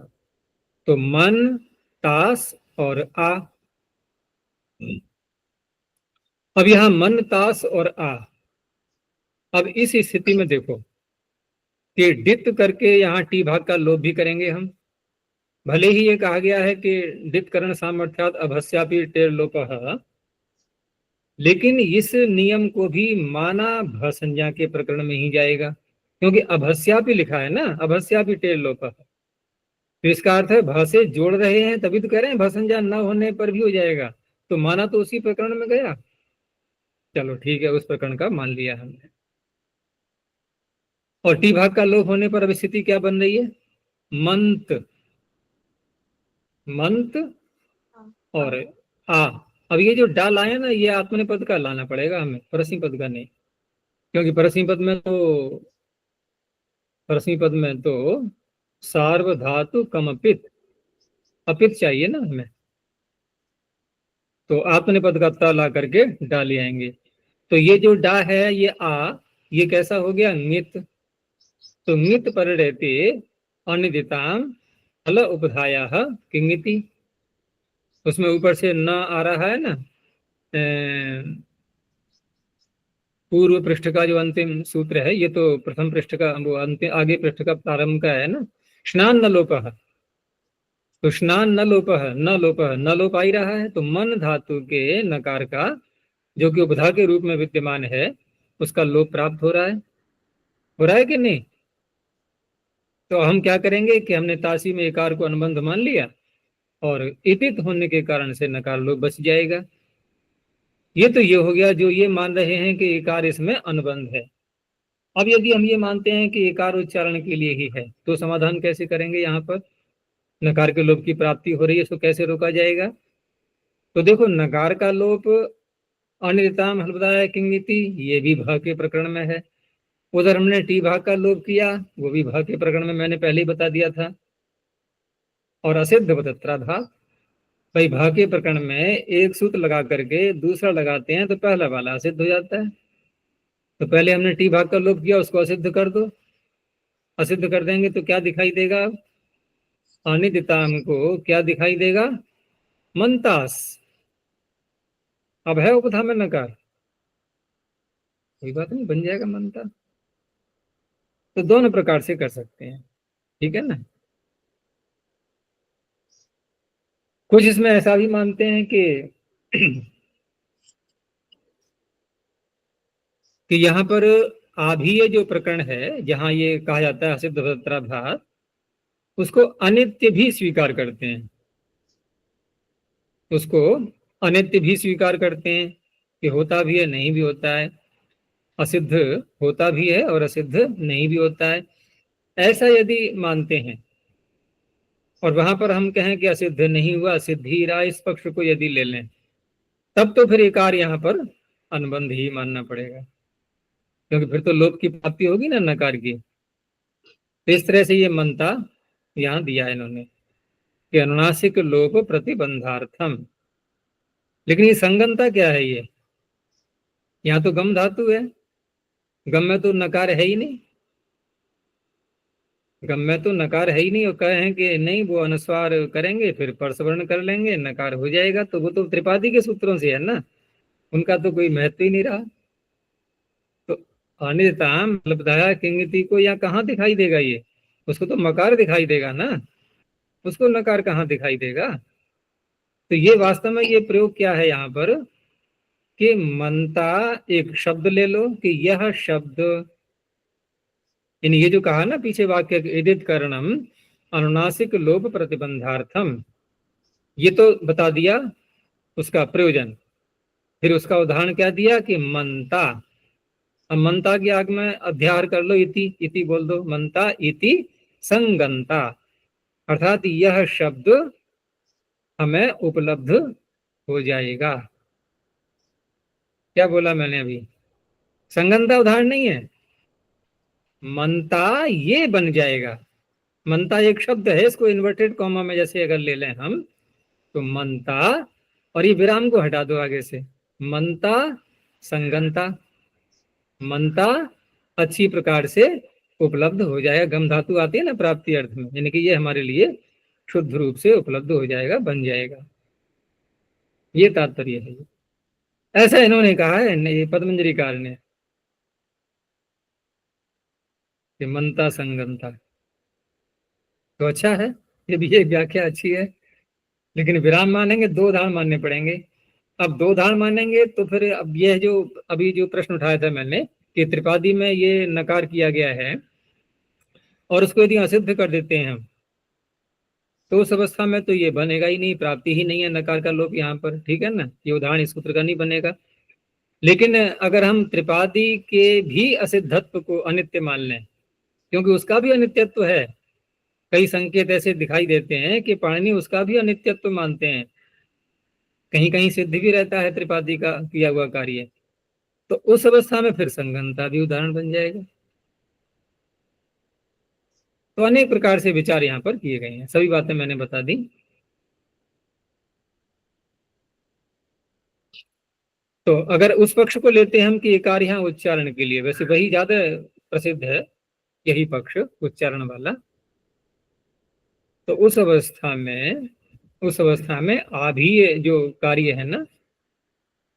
तो मन तास और आ। अब यहां मन तास और आ, अब इस स्थिति में देखो कि डित करके यहाँ टी भाग का लोप भी करेंगे हम, भले ही ये कहा गया है कि डित करण सामर्थ्यात अभस्यापि टेर लोपः, लेकिन इस नियम को भी माना भ संज्ञा के प्रकरण में ही जाएगा, क्योंकि अभस्यापि लिखा है ना, अभस्यापि टेर लोपः, तो इसका अर्थ है भ से जोड़ रहे हैं, तभी तो कह रहे हैं भ संज्ञा न होने पर भी हो जाएगा, तो माना तो उसी प्रकरण में गया। चलो ठीक है, उस प्रकरण का मान लिया हमने। और टी भाग का लोप होने पर अब स्थिति क्या बन रही है? मंत, मंत और आ। अब ये जो डा लाए ना, ये आत्मनेपद पद का लाना पड़ेगा हमें, परस्मी पद का नहीं, क्योंकि परस्मी पद में तो सार्वधातु कमपित, अपित चाहिए ना हमें, तो आत्मनेपद का ता ला करके डा ले आएंगे। तो ये जो डा है ये आ, ये कैसा हो गया? नित। तो नित पर रहते अनिदिताम फल उपधाया किंगिति, उसमें ऊपर से न आ रहा है ना, पूर्व पृष्ठ का जो अंतिम सूत्र है, ये तो प्रथम पृष्ठ का, वो अंतिम आगे पृष्ठ का प्रारंभ का है ना, स्नान न लोपः, तो स्नान न लोपः, न लोपः, न लोप आ ही रहा है, तो मन धातु के नकार का जो कि उपधा के रूप में विद्यमान है, उसका लोप प्राप्त हो रहा है कि नहीं? तो हम क्या करेंगे कि हमने तासी में इकार को अनुबंध मान लिया और इतित होने के कारण से नकार लोप बच जाएगा। ये तो ये हो गया जो ये मान रहे हैं कि इकार इसमें अनुबंध है। अब यदि हम ये मानते हैं कि इकार उच्चारण के लिए ही है, तो समाधान कैसे करेंगे? यहाँ पर नकार के लोप की प्राप्ति हो रही है, इसको कैसे रोका जाएगा? तो देखो, नकार का लोप अनिदिताम हलबदाय किंगिति, ये भी भ के प्रकरण में है। उधर हमने टी भाग का लोप किया, वो भी भ के प्रकरण में मैंने पहले ही बता दिया था। और असिद्ध बतत्राधा, भाई भ के प्रकरण में एक सूत्र लगा करके दूसरा लगाते हैं तो पहला वाला असिद्ध हो जाता है। तो पहले हमने टी भाग का लोप किया, उसको असिद्ध कर दो, असिद्ध कर देंगे तो क्या दिखाई देगा? अनिदिताम को क्या दिखाई देगा? मंतास। अब है उपधा में नकार, कोई बात नहीं, बन जाएगा मनता। तो दोनों प्रकार से कर सकते हैं, ठीक है ना। कुछ इसमें ऐसा भी मानते हैं कि यहाँ पर आभीय जो प्रकरण है, जहां ये कहा जाता है असिद्ध बतत्राभात, उसको अनित्य भी स्वीकार करते हैं, उसको अनित्य भी स्वीकार करते हैं कि होता भी है, नहीं भी होता है, असिद्ध होता भी है और असिद्ध नहीं भी होता है। ऐसा यदि मानते हैं और वहां पर हम कहें कि असिद्ध नहीं हुआ, सिद्ध ही रहा, इस पक्ष को यदि ले लें, तब तो फिर इकार यहाँ पर अनुबंध ही मानना पड़ेगा, क्योंकि फिर तो लोप की प्राप्ति होगी ना नकार की। तो इस तरह से ये मनता यहाँ दिया है इन्होंने कि अनुनासिक लोप प्रतिबंधार्थम। लेकिन ये संगमता क्या है? ये यहाँ तो गम धातु है, गम में तो नकार है ही नहीं, गम में तो नकार है ही नहीं, और कहें कि नहीं वो अनुस्वार करेंगे फिर परसवर्ण कर लेंगे, नकार हो जाएगा, तो वो तो त्रिपादी के सूत्रों से है ना, उनका तो कोई महत्व ही नहीं रहा। तो अनिताम लब्धाया किंगति को या कहाँ दिखाई देगा ये? उसको तो मकार दिखाई देगा ना, उसको नकार कहाँ दिखाई देगा? तो ये वास्तव में ये प्रयोग क्या है यहाँ पर कि मनता एक शब्द ले लो कि यह शब्द, यानी ये जो कहा ना पीछे वाक्य एदित करणम अनुनासिक लोप प्रतिबंधार्थम, ये तो बता दिया उसका प्रयोजन। फिर उसका उदाहरण क्या दिया कि मनता। अब मनता की आग में अध्यार कर लो, इति बोल दो, मनता इति संगंता, अर्थात यह शब्द हमें उपलब्ध हो जाएगा। क्या बोला मैंने अभी? संगंता उदाहरण नहीं है, मनता ये बन जाएगा। मनता एक शब्द है, इसको इन्वर्टेड कॉमा में जैसे अगर ले लें हम तो मनता, और ये विराम को हटा दो आगे से, मनता संगंता, मनता अच्छी प्रकार से उपलब्ध हो जाएगा। गम धातु आती है ना प्राप्ति अर्थ में, यानी कि ये हमारे लिए शुद्ध रूप से उपलब्ध हो जाएगा, बन जाएगा, ये तात्पर्य है। ऐसा इन्होंने कहा है ये पद्मंजरीकार ने कि मनता संगंता। तो अच्छा है, ये भी एक व्याख्या अच्छी है, लेकिन विराम मानेंगे दो उदाहरण मानने पड़ेंगे। अब दो उदाहरण मानेंगे तो फिर अब यह जो अभी जो प्रश्न उठाया था मैंने कि त्रिपादी में ये नकार किया गया है और उसको यदि असिद्ध कर देते हैं हम, तो उस अवस्था में तो ये बनेगा ही नहीं, प्राप्ति ही नहीं है नकार का लोप यहाँ पर, ठीक है ना, ये उदाहरण इस सूत्र का नहीं बनेगा। लेकिन अगर हम त्रिपादी के भी असिद्धत्व को अनित्य मान लें, क्योंकि उसका भी अनित्यत्व है, कई संकेत ऐसे दिखाई देते हैं कि पाणिनि उसका भी अनित्यत्व मानते हैं, कहीं कहीं सिद्ध भी रहता है त्रिपादी का किया हुआ कार्य, तो उस अवस्था में फिर संगंता भी उदाहरण बन जाएगा। तो अनेक प्रकार से विचार यहाँ पर किए गए हैं, सभी बातें मैंने बता दी। तो अगर उस पक्ष को लेते हैं हम कि एकार यहाँ उच्चारण के लिए, वैसे वही ज्यादा प्रसिद्ध है यही पक्ष उच्चारण वाला, तो उस अवस्था में आभीय जो कार्य है ना,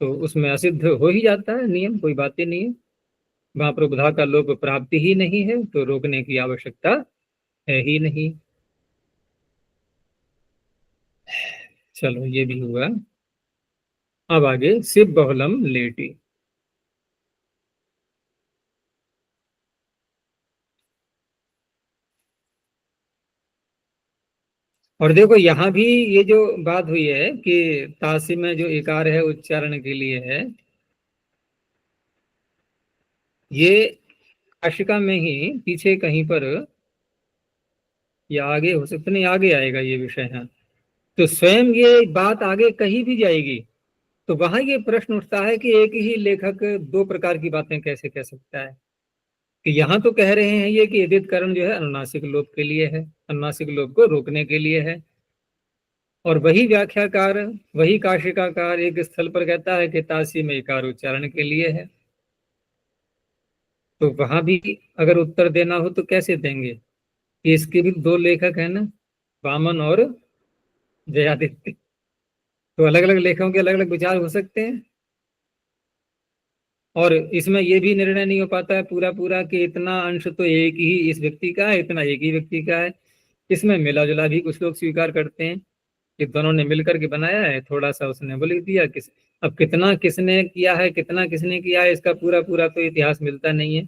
तो उसमें असिद्ध हो ही जाता है, नियम, कोई बात ही नहीं है। वहां प्रबुधा का लोप प्राप्ति ही नहीं है, तो रोकने की आवश्यकता है ही नहीं। चलो ये भी हुआ। अब आगे सिब बहुलम लेटी। और देखो यहाँ भी ये जो बात हुई है कि तासी में जो इकार है उच्चारण के लिए है, ये काशिका में ही पीछे कहीं पर या आगे हो सकता नहीं, आगे आएगा ये विषय है, तो स्वयं ये बात आगे कहीं भी जाएगी, तो वहां ये प्रश्न उठता है कि एक ही लेखक दो प्रकार की बातें कैसे कह सकता है। कि यहाँ तो कह रहे हैं ये कि एदित करण जो है अनुनासिक लोप के लिए है, अनुनासिक लोप को रोकने के लिए है, और वही व्याख्याकार, वही काशिकाकार एक स्थल पर कहता है कि तासी में इकार उच्चारण के लिए है। तो वहां भी अगर उत्तर देना हो तो कैसे देंगे कि इसके भी दो लेखक है ना, वामन और जयादित्य, तो अलग अलग लेखकों के अलग अलग विचार हो सकते हैं, और इसमें ये भी निर्णय नहीं हो पाता है पूरा पूरा कि इतना अंश तो एक ही इस व्यक्ति का है, इतना एक ही व्यक्ति का है। इसमें मिला जुला भी कुछ लोग स्वीकार करते हैं कि दोनों ने मिलकर के बनाया है, थोड़ा सा उसने बोल दिया अब कितना किसने किया है, कितना किसने किया है, इसका पूरा पूरा तो इतिहास मिलता नहीं है।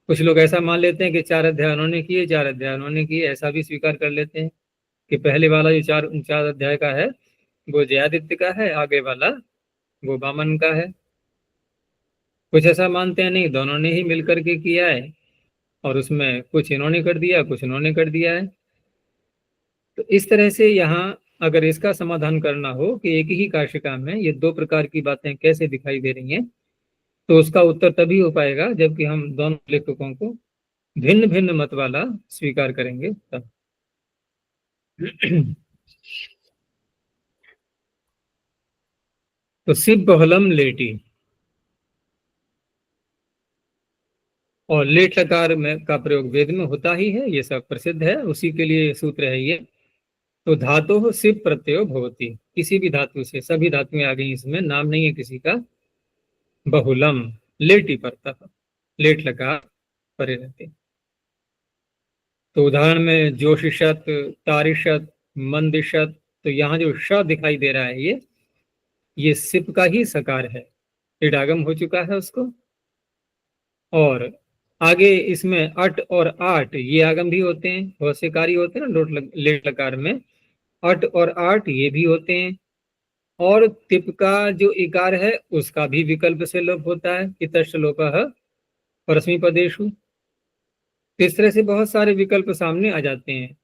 कुछ लोग ऐसा मान लेते हैं कि 4 अध्याय उन्होंने किए, 4 अध्याय उन्होंने किए, ऐसा भी स्वीकार कर लेते हैं कि पहले वाला जो चार अध्याय का है वो जयादित्य का है, आगे वाला वो वामन का है। कुछ ऐसा मानते हैं नहीं, दोनों ने ही मिलकर के किया है, और उसमें कुछ इन्होंने कर दिया, कुछ इन्होंने कर दिया है। तो इस तरह से यहाँ अगर इसका समाधान करना हो कि एक ही काशिका में ये दो प्रकार की बातें कैसे दिखाई दे रही हैं, तो उसका उत्तर तभी हो पाएगा जबकि हम दोनों लेखकों को भिन्न भिन्न मत वाला स्वीकार करेंगे तब। तो सिब बहुलम लेटी, और लेट लकार में का प्रयोग वेद में होता ही है, ये सब प्रसिद्ध है, उसी के लिए सूत्र है ये। तो धातु सिब प्रत्यय भवति, किसी भी धातु से, सभी धातुएं आ गई इसमें, नाम नहीं है किसी का, बहुलम लेटी परतः, लेट लकार परे रहते हैं। तो उदाहरण में जोशिषत, तारिषत, मंदिषत, तो यहाँ जो श दिखाई दे रहा है ये सिप का ही सकार है, इडागम हो चुका है उसको। और आगे इसमें अट और आट ये आगम भी होते हैं, बहुत से कार्य होते हैं ना लेट लकार में, अट और आट ये भी होते हैं। और तिप का जो इकार है उसका भी विकल्प से लोप होता है, इतश्च लोपः परस्मैपदेषु। इस तरह से बहुत सारे विकल्प सामने आ जाते हैं।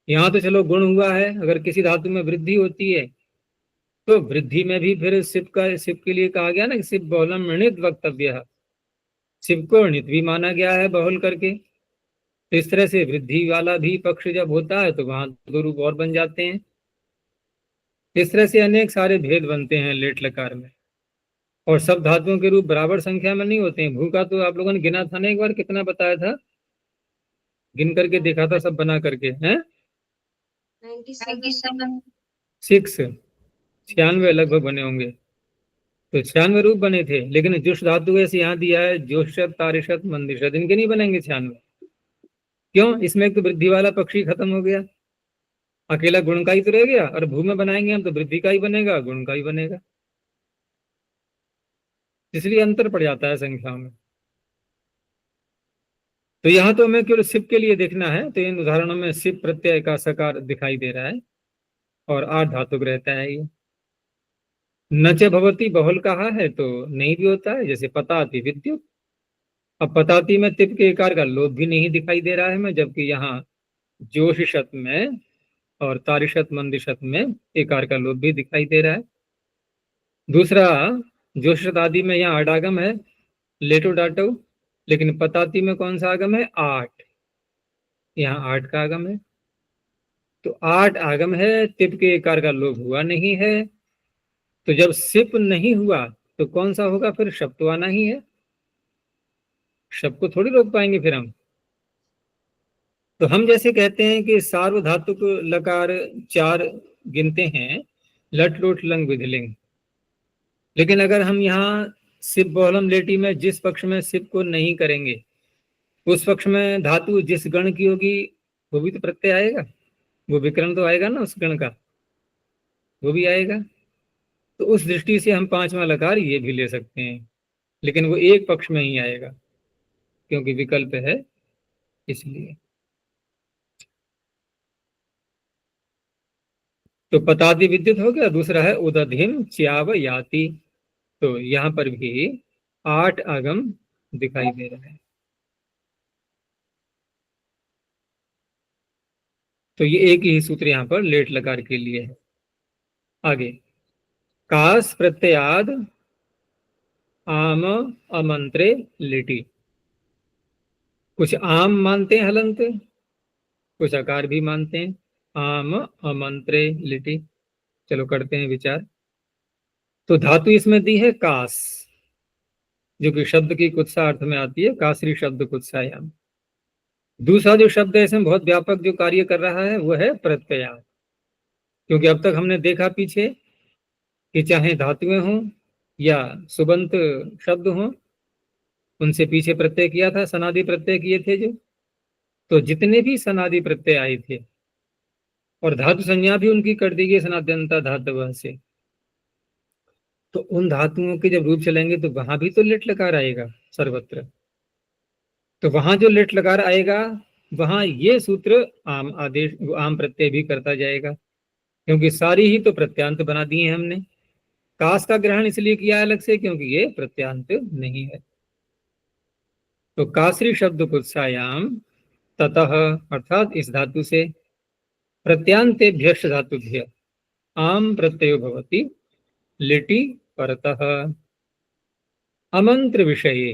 यहाँ तो चलो गुण हुआ है, अगर किसी धातु में वृद्धि होती है तो वृद्धि में भी फिर सिप के लिए कहा गया ना कि सिप बहुलम णित वक्तव्य, सिप को णित भी माना गया है बहुल करके। तो इस तरह से वृद्धि वाला भी पक्ष जब होता है तो वहां दो रूप और बन जाते हैं। इस तरह से अनेक सारे भेद बनते हैं लेट लकार में। और सब धातुओं के रूप बराबर संख्या में नहीं होते हैं। भू का तो आप लोगों ने गिना था ना एक बार, कितना बताया था, गिन करके देखा था सब बना करके, हैं 97 6, 96 लगभग बने होंगे। तो 96 रूप बने थे, लेकिन जुष धातु ऐसे यहाँ दिया है जोशत, तारिशत, मंदिशत, इनके नहीं बनेंगे 96। क्यों? इसमें तो वृद्धि वाला पक्षी खत्म हो गया, अकेला गुण का ही तो रह गया। और भू में बनाएंगे हम तो वृद्धि का ही बनेगा, गुण का ही बनेगा, इसलिए अंतर पड़ जाता है संख्याओं में। तो यहाँ तो हमें केवल सिप के लिए देखना है, तो इन उदाहरणों में सिप प्रत्यय का सकार दिखाई दे रहा है और 8 धातुक रहता है ये। नच भवती बहुल कहा है तो नहीं भी होता है, जैसे पताति विद्युत। अब पताति में तिप के इकार का लोप भी नहीं दिखाई दे रहा है हमें, जबकि यहाँ जोशिषत में और तारिशत मंदिशत में इकार का लोप भी दिखाई दे रहा है। दूसरा, जोशिषत आदि में यहाँ अडागम है लेटो डाटो, लेकिन पताति में कौन सा आगम है? 8, यहाँ 8 का आगम है। तो 8 आगम है, तिप के इकार का लोप हुआ नहीं है। तो जब सिप नहीं हुआ तो कौन सा होगा? फिर शब्द तो आना ही है, शब्द को थोड़ी रोक पाएंगे फिर हम। तो हम जैसे कहते हैं कि सार्वधातुक लकार 4 गिनते हैं, लट लोट लंग विधिलिंग, लेकिन अगर हम यहाँ सिप बहुलम लेटी में जिस पक्ष में सिप को नहीं करेंगे उस पक्ष में धातु जिस गण की होगी वो भी तो प्रत्यय आएगा, वो विकरण तो आएगा ना उस गण का, वो भी आएगा। तो उस दृष्टि से हम 5वां लकार ये भी ले सकते हैं, लेकिन वो एक पक्ष में ही आएगा क्योंकि विकल्प है इसलिए। तो पताति विद्युत हो गया। दूसरा है उदधिम च्याव याति, तो यहाँ पर भी 8 आगम दिखाई दे रहा है। तो ये एक ही सूत्र यहाँ पर लेट लकार के लिए है। आगे, कास प्रत्ययाद आम अमंत्रे लिटी, कुछ आम मानते हैं हलंत, कुछ आकार भी मानते हैं। आम अमंत्रे लिटी, चलो करते हैं विचार। तो धातु इसमें दी है कास, जो कि शब्द की कुत्सा अर्थ में आती है, कासरी शब्द कुत्सायाम। दूसरा जो शब्द है इसमें बहुत व्यापक जो कार्य कर रहा है वो है प्रत्ययाद, क्योंकि अब तक हमने देखा पीछे कि चाहे धातुएं हों या सुबंत शब्द हों, उनसे पीछे प्रत्यय किया था, सनादि प्रत्यय किए थे जो। तो जितने भी सनादि प्रत्यय आए थे और धातु संज्ञा भी उनकी कर दी गई सनाद्यंता धातु से, तो उन धातुओं के जब रूप चलेंगे तो वहां भी तो लेट लकार आएगा सर्वत्र। तो वहां जो लेट लकार आएगा वहां ये सूत्र आम आदेश आम प्रत्यय भी करता जाएगा, क्योंकि सारी ही तो प्रत्यांत बना दिए हमने। कास का ग्रहण इसलिए किया अलग से क्योंकि ये प्रत्यांत नहीं है। तो कासरी शब्द कुत्सायाम ततः अर्थात इस धातु से, प्रत्यांतेभ्यश्च धातुभ्य आम प्रत्ययो भवति लिटि परतः अमंत्र विषये,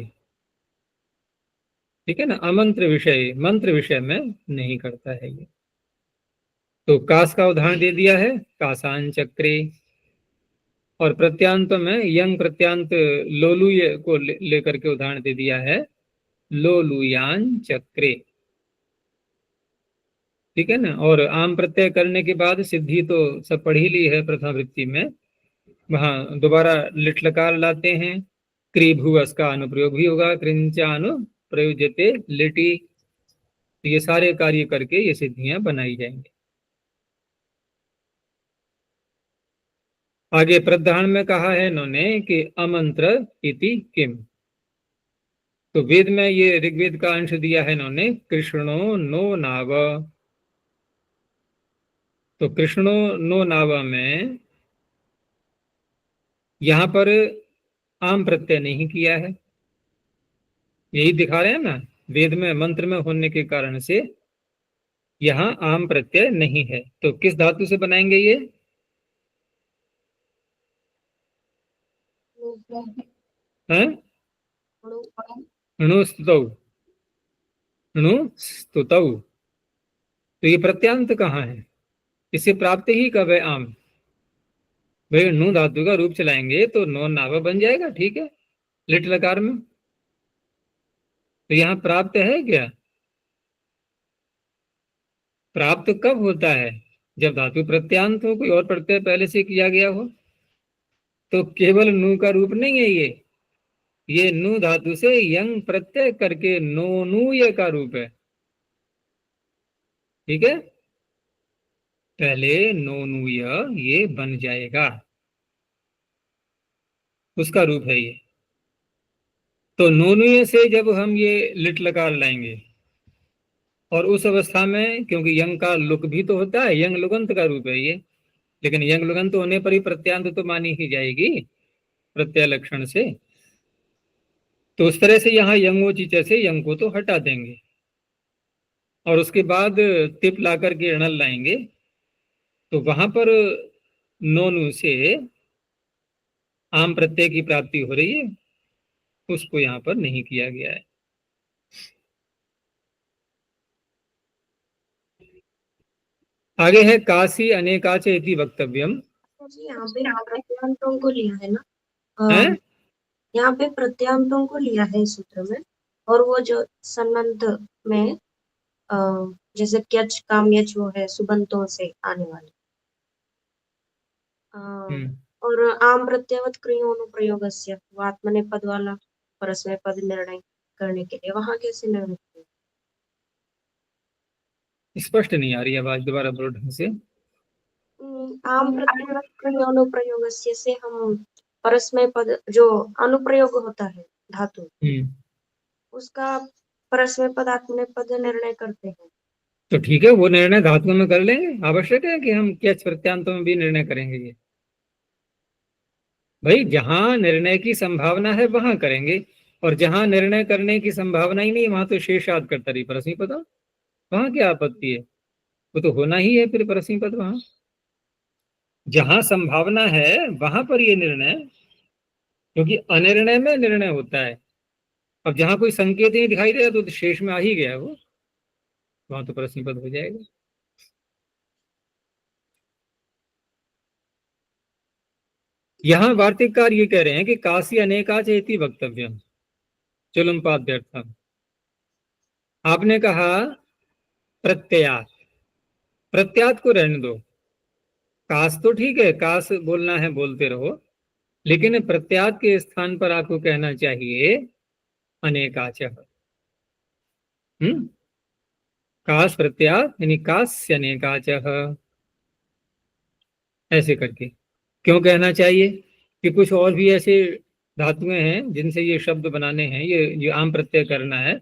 ठीक है ना, अमंत्र विषय, मंत्र विषय में नहीं करता है ये। तो कास का उदाहरण दे दिया है कासान चक्रे, और प्रत्यांत में यंग प्रत्यांत लोलुय को लेकर के उदाहरण दे दिया है लोलुयान चक्रे, ठीक है ना। और आम प्रत्यय करने के बाद सिद्धि तो सब पढ़ ही ली है प्रथम वृत्ति में, वहां दोबारा लिट लकार लाते हैं क्री भूवस का अनुप्रयोग भी होगा, कृंचा अनुप्रयोज्यते लिटी। तो ये सारे कार्य करके ये सिद्धियां बनाई जाएंगी। आगे प्रधान में कहा है इन्होंने कि अमंत्र इति किम। तो वेद में ये ऋग्वेद का अंश दिया है इन्होंने, कृष्णो नो नाव। तो कृष्णो नो नाव में यहां पर आम प्रत्यय नहीं किया है, यही दिखा रहे हैं ना, वेद में मंत्र में होने के कारण से यहां आम प्रत्यय नहीं है। तो किस धातु से बनाएंगे ये? हैं? णुस्तुतौ, णुस्तुतौ। तो ये प्रत्यांत कहाँ है? इसे प्राप्त ही कब है? आम। भाई नु धातु का रूप चलाएंगे तो नो नावा बन जाएगा, ठीक है, लिट लकार में। तो यहाँ प्राप्त है क्या? प्राप्त कब होता है? जब धातु प्रत्यांत हो, कोई और प्रत्यय पहले से किया गया हो। तो केवल नु का रूप नहीं है ये नु धातु से यंग प्रत्यय करके नोनूय का रूप है, ठीक है। पहले नोनूय ये बन जाएगा, उसका रूप है ये। तो नोनूय से जब हम ये लिट लकार लाएंगे, और उस अवस्था में क्योंकि यंग का लुक भी तो होता है, यंग लुगंत का रूप है ये, लेकिन यंग लुगंत होने पर ही प्रत्यांत तो मानी ही जाएगी प्रत्यय लक्षण से। तो उस तरह से यहाँ यंगोचिच से यंग को तो हटा देंगे, और उसके बाद तिप ला करके अणल लाएंगे। तो वहां पर नोनु से आम प्रत्यय की प्राप्ति हो रही है, उसको यहाँ पर नहीं किया गया है। आगे है काशी अनेकाच इति वक्तव्यम। जी यहाँ पे प्रत्यांतों को लिया है ना, है? यहाँ पे प्रत्यांतों को लिया है इस सूत्र में, और वो जो सन्नंत में जैसे क्यच काम्यच वो है सुबंतों से आने वाले, और आम प्रत्ययवत क्रियोनुप्रयोगस्य वो आत्मनेपद वाला परस्मै पद निर्णय करने के लिए वहां कैसे निर्णय करें? स्पष्ट नहीं आ रही आवाज, दोबारा बोलो ढंग से। आम प्रत्ययवत क्रियोनुप्रयोगस्य से हम परस्मै पद जो अनुप्रयोग होता है धातु, उसका परस्मै पद आत्मनेपद निर्णय करते हैं। तो ठीक है, वो निर्णय धातुओं में कर लेंगे। आवश्यक है कि हम क्या प्रत्यांतों में भी निर्णय करेंगे? ये भाई जहां निर्णय की संभावना है वहां करेंगे, और जहां निर्णय करने की संभावना ही नहीं वहां तो शेषाद करता रही परस्मी पद, वहां क्या आपत्ति है? वो तो होना ही है फिर परस्मी पद। वहां जहां संभावना है वहां पर ये निर्णय, क्योंकि अनिर्णय में निर्णय होता है। अब जहां कोई संकेत नहीं दिखाई दे रहा तो शेष में आ ही गया वो, वहां तो परस्मी पद हो जाएगा। यहाँ वार्तिककार ये कह रहे हैं कि काशी अनेकाच इति वक्तव्यम चुलुम्पाद्यर्थम। आपने कहा प्रत्ययात, प्रत्यात को रहने दो, काश तो ठीक है, काश बोलना है बोलते रहो, लेकिन प्रत्यात के स्थान पर आपको कहना चाहिए अनेकाच। काश प्रत्यात यानी कास्य अनेकाच, ऐसे करके क्यों कहना चाहिए? कि कुछ और भी ऐसे धातुएं हैं जिनसे ये शब्द बनाने हैं, ये आम प्रत्यय करना है,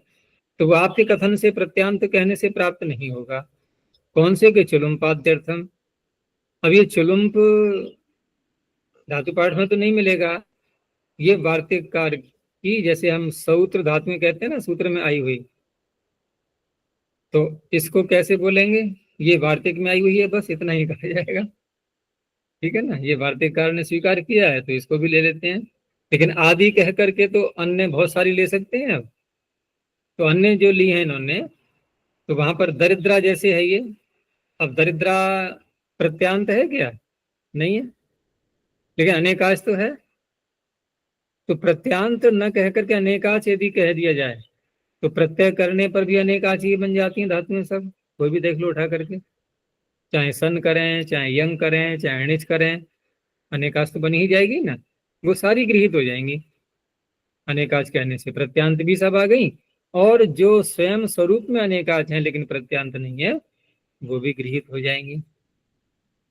तो वो आपके कथन से प्रत्यांत कहने से प्राप्त नहीं होगा। कौन से? के चुलुम्पाद्यर्थम। अब ये चुलुम्प धातु पाठ में तो नहीं मिलेगा, ये वार्तिककार की, जैसे हम सूत्र धातुएं कहते हैं ना, सूत्र में आई हुई, तो इसको कैसे बोलेंगे? ये वार्तिक में आई हुई है, बस इतना ही कहा जाएगा, ठीक है ना। ये वार्तिककार ने स्वीकार किया है तो इसको भी ले लेते हैं, लेकिन आदि कह करके तो अन्य बहुत सारी ले सकते हैं। अब तो अन्य जो ली है इन्होंने, तो वहां पर दरिद्रा जैसे है ये। अब दरिद्रा प्रत्यांत है क्या? नहीं है, लेकिन अनेकाच तो है। तो प्रत्यांत न कह करके अनेकाच यदि कह दिया जाए तो प्रत्यय करने पर भी अनेकाच ही बन जाती हैं धातुएं सब। कोई भी देख लो उठा करके, चाहे सन करें, चाहे यंग करें, चाहे अणिच करें, अनेकाच तो बनी ही जाएगी ना, वो सारी गृहित हो जाएंगी। अनेकाच कहने से प्रत्यांत भी सब आ गई, और जो स्वयं स्वरूप में अनेकाच हैं लेकिन प्रत्यांत नहीं है वो भी गृहीत हो जाएंगी।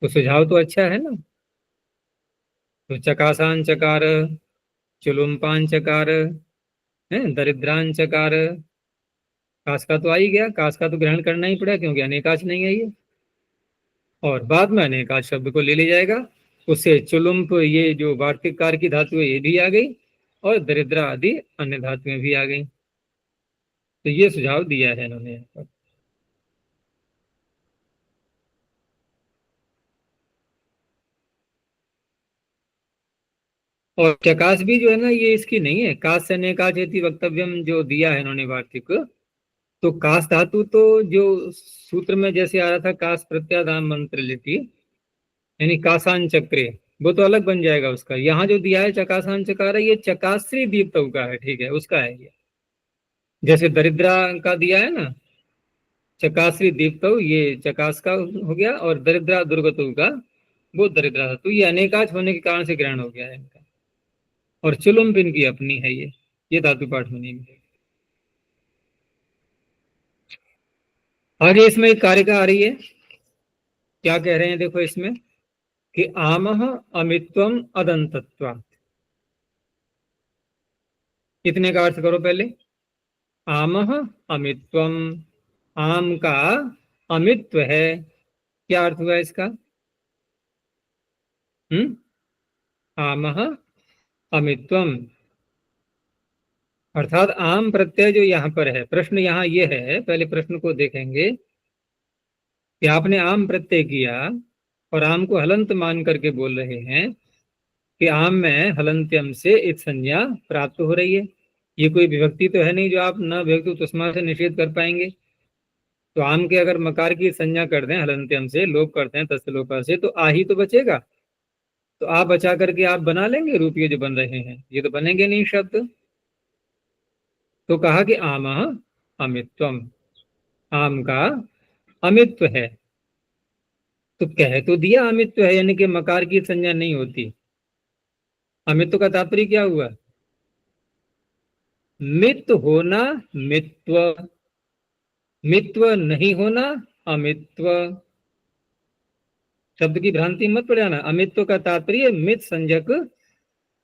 तो सुझाव तो अच्छा है ना। तो चकासान चकार, चुलुम्पान चकार, दरिद्रान चकार, कास का तो आ ही गया, कास का तो ग्रहण करना ही पड़ा क्योंकि अनेकाच नहीं है ये, और बाद में अनेकाच शब्द को ले जाएगा। उससे चुलुम्प ये जो वार्तिक कार की धातु है ये भी आ गई, और दरिद्रा आदि अन्य धातुएं भी आ गई। तो ये सुझाव दिया है इन्होंने यहाँ पर। और चकास भी जो है ना ये इसकी नहीं है, कास से अनेकाच इति वक्तव्यम जो दिया है इन्होंने वार्तिक, तो कास धातु तो जो सूत्र में जैसे आ रहा था कास प्रत्यादान मंत्र लेती, यानी कासान चक्रे, वो तो अलग बन जाएगा उसका। यहाँ जो दिया है चकासान चकार है, ये चकाश्री दीप्त का है, ठीक है, उसका है ये। जैसे दरिद्रा का दिया है ना चकाश्री दीप्त, ये चकास का हो गया, और दरिद्रा दुर्गतु का वो दरिद्रा धातु, ये अनेकाच होने के कारण से ग्रहण हो गया है इनका। और चुलुम्प इनकी अपनी है ये धातु पाठ में नहीं मिलेगी। आगे इसमें एक कारिका आ रही है, क्या कह रहे हैं देखो इसमें कि आमह अमित्वम अदंतत्वात्। इतने का अर्थ करो पहले। आमह अमित्वम, आम का अमित्व है, क्या अर्थ हुआ इसका? आमह अमित्वम, अर्थात आम प्रत्यय जो यहाँ पर है, प्रश्न यहाँ ये है, पहले प्रश्न को देखेंगे कि आपने आम प्रत्यय किया और आम को हलंत मान करके बोल रहे हैं कि आम में हलंत्यम से इत संज्ञा प्राप्त हो रही है। ये कोई विभक्ति तो है नहीं जो आप न विभक्ति तस्मा से निषेध कर पाएंगे। तो आम के अगर मकार की संज्ञा कर दें हलंत्यम से, लोप करते हैं तस्लोपा से, तो आ ही तो बचेगा। तो आ बचा करके आप बना लेंगे रूप ये जो बन रहे हैं, ये तो बनेंगे नहीं शब्द। तो कहा कि आम अमित्वम, आम का अमित्व है। तो कह तो दिया अमित्व है, यानी कि मकार की संज्ञा नहीं होती। अमित्व का तात्पर्य क्या हुआ? मित्व होना मित्व, मित्व नहीं होना अमित्व। शब्द की भ्रांति मत पड़ाना। अमित्व का तात्पर्य मित संज्ञक,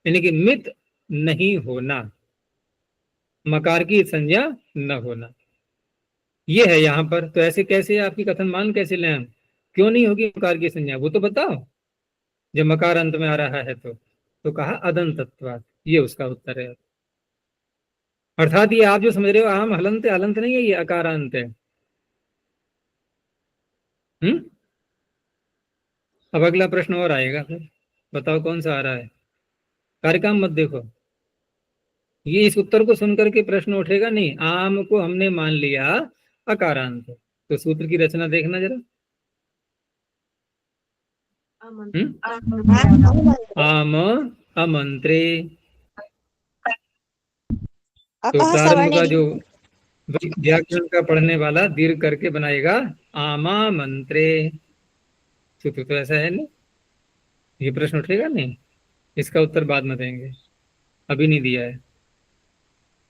यानी कि मित नहीं होना, मकार की संज्ञा न होना, ये है यहाँ पर। तो ऐसे कैसे आपकी कथन मान कैसे लें हम? क्यों नहीं होगी मकार की संज्ञा, वो तो बताओ जब मकार अंत में आ रहा है। तो कहा अदंतत्वात्, ये उसका उत्तर है। अर्थात ये आप जो समझ रहे हो आम हलंत, हलंत नहीं है, ये अकारांत है। अब अगला प्रश्न और आएगा, फिर बताओ कौन सा आ रहा है। कार्यक्रम मत देखो, ये इस उत्तर को सुनकर के प्रश्न उठेगा नहीं। आम को हमने मान लिया अकारांत, तो सूत्र की रचना देखना जरा। आम अमंत्रे, तो प्रारंभ का जो व्याकरण का पढ़ने वाला दीर्घ करके बनाएगा आमा मंत्रे, सूत्र तो ऐसा है नहीं। ये प्रश्न उठेगा नहीं, इसका उत्तर बाद में देंगे, अभी नहीं दिया है,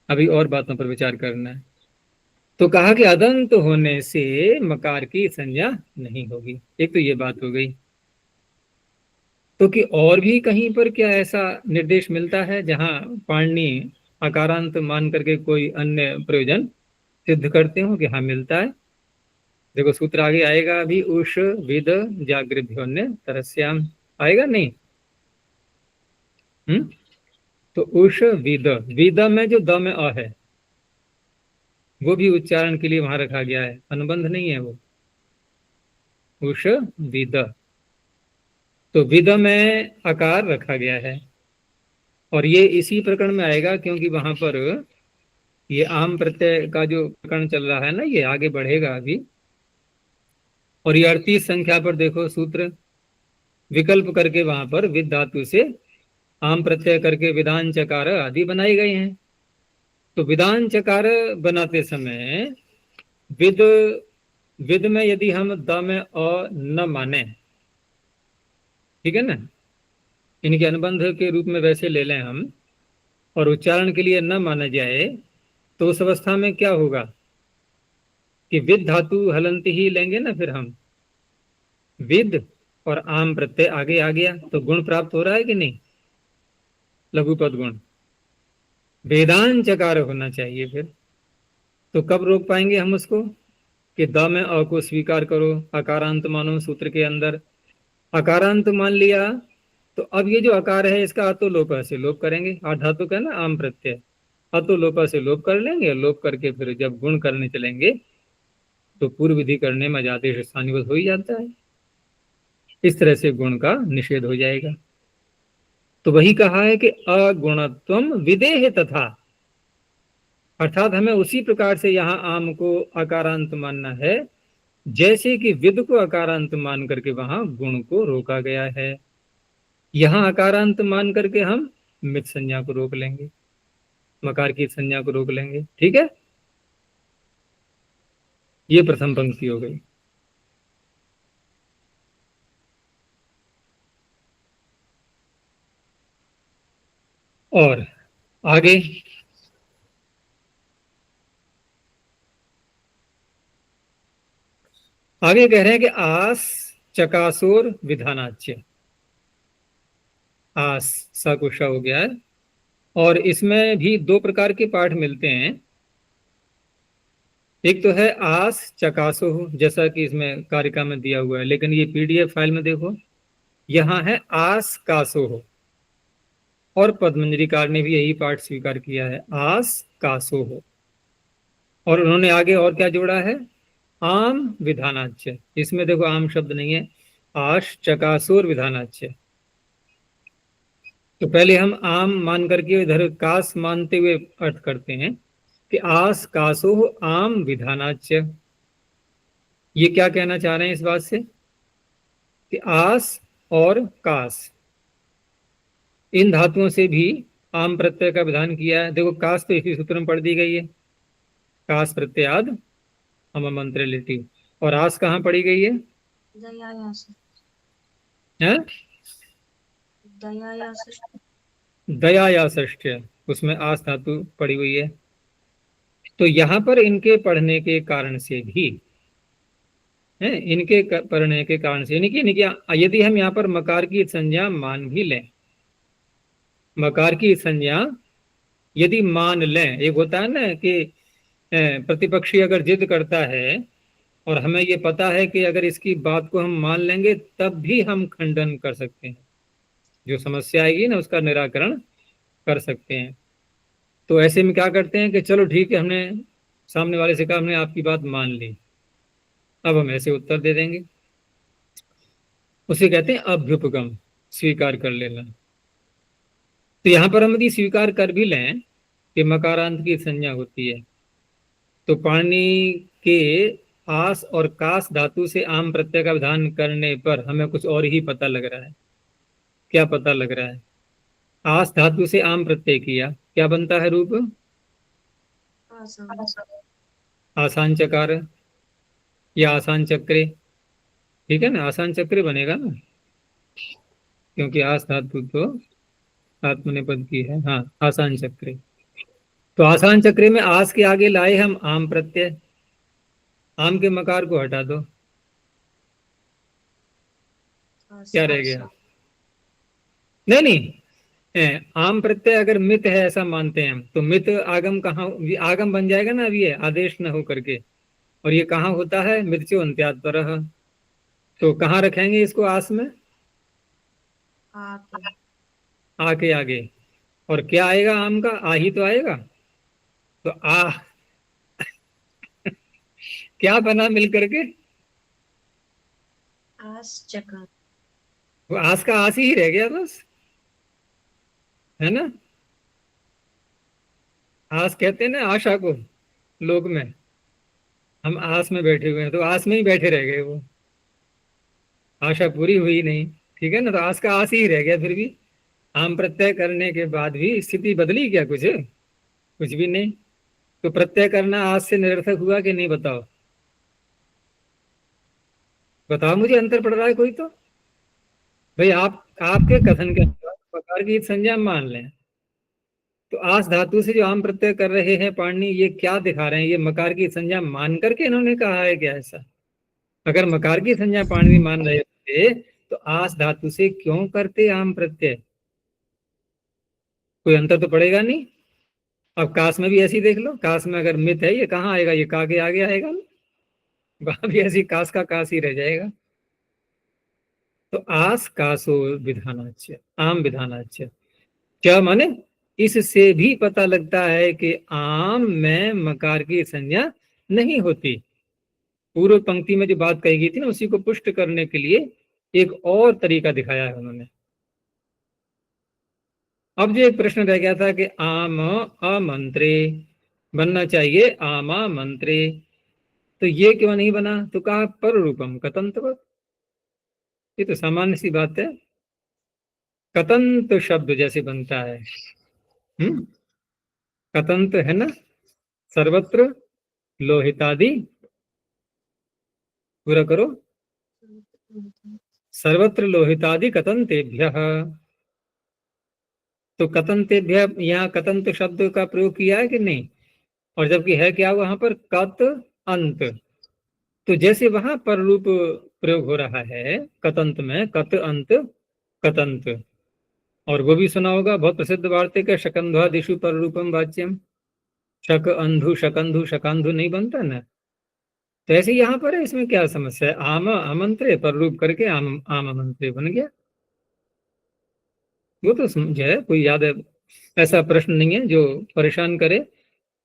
अभी और बातों पर विचार करना है। तो कहा कि अदंत होने से मकार की संज्ञा नहीं होगी, एक तो ये बात हो गई। तो कि और भी कहीं पर क्या ऐसा निर्देश मिलता है जहां पाणिनि अकारांत मान करके कोई अन्य प्रयोजन सिद्ध करते हो? कि हाँ मिलता है। देखो सूत्र आगे आएगा अभी, उष विद जागृभ्योन्य तरस्याम, आएगा नहीं? तो उष विद, विद में जो द में अ है वो भी उच्चारण के लिए वहां रखा गया है, अनुबंध नहीं है वो। उष विद, तो विद में आकार रखा गया है, और ये इसी प्रकरण में आएगा क्योंकि वहां पर ये आम प्रत्यय का जो प्रकरण चल रहा है ना, ये आगे बढ़ेगा अभी। और ये 38 संख्या पर देखो सूत्र विकल्प करके वहां पर विद धातु से आम प्रत्यय करके विधान चकार आदि बनाए गए हैं। तो विधान चकार बनाते समय विद, विद में यदि हम द में अ न माने, ठीक है ना, इनके अनुबंध के रूप में वैसे ले लें हम, और उच्चारण के लिए न माना जाए तो उस अवस्था में क्या होगा कि विद धातु हलंती ही लेंगे ना, फिर हम विद और आम प्रत्यय आगे आ गया तो गुण प्राप्त हो रहा है कि नहीं, लघुपद गुण। वेदांत चकार होना चाहिए फिर। तो कब रोक पाएंगे हम उसको कि द में अ को स्वीकार करो, अकारांत मानो सूत्र के अंदर। अकारांत मान लिया तो अब ये जो अकार है इसका अतो लोपा से लोप करेंगे। आ धातु का ना आम प्रत्यय, अतो लोपा से लोप कर लेंगे। लोप करके फिर जब गुण करने चलेंगे तो पूर्व विधि करने में आदेश स्थानीय हो ही जाता है। इस तरह से गुण का निषेध हो जाएगा। तो वही कहा है कि अगुणत्वम विदेह तथा, अर्थात हमें उसी प्रकार से यहाँ आम को अकारांत मानना है जैसे कि विद को अकारांत मान करके वहां गुण को रोका गया है। यहाँ अकारांत मान करके हम मित संज्ञा को रोक लेंगे, मकार की संज्ञा को रोक लेंगे। ठीक है, ये प्रथम पंक्ति हो गई। और आगे आगे कह रहे हैं कि आस चकासोर विधानाच्य। आस सकुशा हो गया है। और इसमें भी दो प्रकार के पाठ मिलते हैं। एक तो है आस चकासो, जैसा कि इसमें कारिका में दिया हुआ है, लेकिन ये पीडीएफ फाइल में देखो यहाँ है आस कासो हो। और पद्मंजरीकार ने भी यही पाठ स्वीकार किया है, आस कासो हो। और उन्होंने आगे और क्या जोड़ा है, आम विधानाच्य। इसमें देखो आम शब्द नहीं है, आश चकासुर विधानाच्य। तो पहले हम आम मान करके इधर कास मानते हुए अर्थ करते हैं कि आस कासो आम विधानाच्य। ये क्या कहना चाह रहे हैं इस बात से कि आस और कास इन धातुओं से भी आम प्रत्यय का विधान किया है। देखो कास तो इसी सूत्र में पढ़ दी गई है, कास प्रत्याद हम मंत्र लिटी। और आस कहाँ पढ़ी गई है, हैं? दया या षष्ठ्य, उसमें आस धातु पड़ी हुई है। तो यहाँ पर इनके पढ़ने के कारण से भी है, इनके पढ़ने के कारण से यदि हम यहाँ पर मकार की संज्ञा मान भी लें, मकार की संज्ञा यदि मान लें, एक होता है ना कि प्रतिपक्षी अगर जिद करता है और हमें ये पता है कि अगर इसकी बात को हम मान लेंगे तब भी हम खंडन कर सकते हैं, जो समस्या आएगी ना उसका निराकरण कर सकते हैं। तो ऐसे में क्या करते हैं कि चलो ठीक है, हमने सामने वाले से कहा हमने आपकी बात मान ली, अब हम ऐसे उत्तर दे देंगे। उसे कहते हैं अभ्युपगम, स्वीकार कर लेना। तो यहां पर हम यदि स्वीकार कर भी लें कि मकारांत की संज्ञा होती है, तो पाणिनि के आस और कास धातु से आम प्रत्यय का विधान करने पर हमें कुछ और ही पता लग रहा है। क्या पता लग रहा है, आस धातु से आम प्रत्यय किया, क्या बनता है रूप, आसान चकार या आसान चक्रे। ठीक है ना, आसान चक्रे बनेगा ना, क्योंकि आस धातु तो आत्मनेपद की है। हाँ, आसान चक्रे। तो आसान चक्रे में आस के आगे लाए हम आम प्रत्यय, आम के मकार को हटा दो, क्या रह गया, नहीं नहीं, आम प्रत्यय अगर मित है ऐसा मानते हैं हम, तो मित आगम कहाँ, आगम बन जाएगा ना, अभी ये आदेश न हो करके। और ये कहाँ होता है, मृत्यु अंत्यात पर। तो कहाँ रखेंगे इसको, आस में, आके आगे। और क्या आएगा आम का, आ ही तो आएगा। तो आ क्या बना मिल करके, आस चकार। वो आस का आस ही रह गया बस, है ना। आस कहते हैं ना आशा को, लोक में हम आस में बैठे हुए हैं, तो आस में ही बैठे रह गए, वो आशा पूरी हुई नहीं। ठीक है ना, तो आस का आस ही रह गया। फिर भी आम प्रत्यय करने के बाद भी स्थिति बदली क्या, कुछ कुछ भी नहीं। तो प्रत्यय करना आज से निरर्थक हुआ कि नहीं, बताओ बताओ मुझे, अंतर पड़ रहा है कोई तो। भाई आप आपके कथन के अनुसार प्रकार की संज्ञा मान लें, तो आस धातु से जो आम प्रत्यय कर रहे हैं पाणिनि, ये क्या दिखा रहे हैं? ये मकार की संज्ञा मान करके इन्होंने कहा है क्या ऐसा? अगर मकार की संज्ञा पाणिनि मान रहे थे तो आस धातु से क्यों करते आम प्रत्यय? कोई अंतर तो पड़ेगा नहीं। अब कास में भी ऐसी देख लो, कास में अगर मित है, ये कहाँ आएगा? ये का के आगे आएगा ना, वहां भी ऐसी कास का कास ही रह जाएगा। तो आस कासो विधानाच्य, आम विधानाच्य। क्या माने? इससे भी पता लगता है कि आम में मकार की संज्ञा नहीं होती। पूर्व पंक्ति में जो बात कही गई थी ना, उसी को पुष्ट करने के लिए एक और तरीका दिखाया है उन्होंने। अब जो एक प्रश्न रह गया था कि आम अमंत्रे बनना चाहिए, आमा मंत्रे, तो ये क्यों नहीं बना? तो कहा पर रूपम कतंतवत। ये तो सामान्य सी बात है, कतंत शब्द जैसे बनता है। कतंत है ना, सर्वत्र लोहितादि, पूरा करो, सर्वत्र लोहितादि कतंतेभ्यः। तो कतंतेभ्य, यहाँ कतंत शब्द का प्रयोग किया है कि नहीं? और जबकि है क्या वहां पर? कत अंत। तो जैसे वहां पर रूप प्रयोग हो रहा है कतंत में, कत अंत कतंत। और वो भी सुना होगा, बहुत प्रसिद्ध वार्तिक है, शकंध्वा दिशु पर रूपम वाच्यम। शक अंधु शकंधु शकांधु नहीं बनता ना, तो ऐसे यहाँ पर है। इसमें क्या समस्या है? आम आमंत्रे पर रूप करके आम आम आमंत्रे बन गया। वो तो समझ है, कोई याद है, ऐसा प्रश्न नहीं है जो परेशान करे।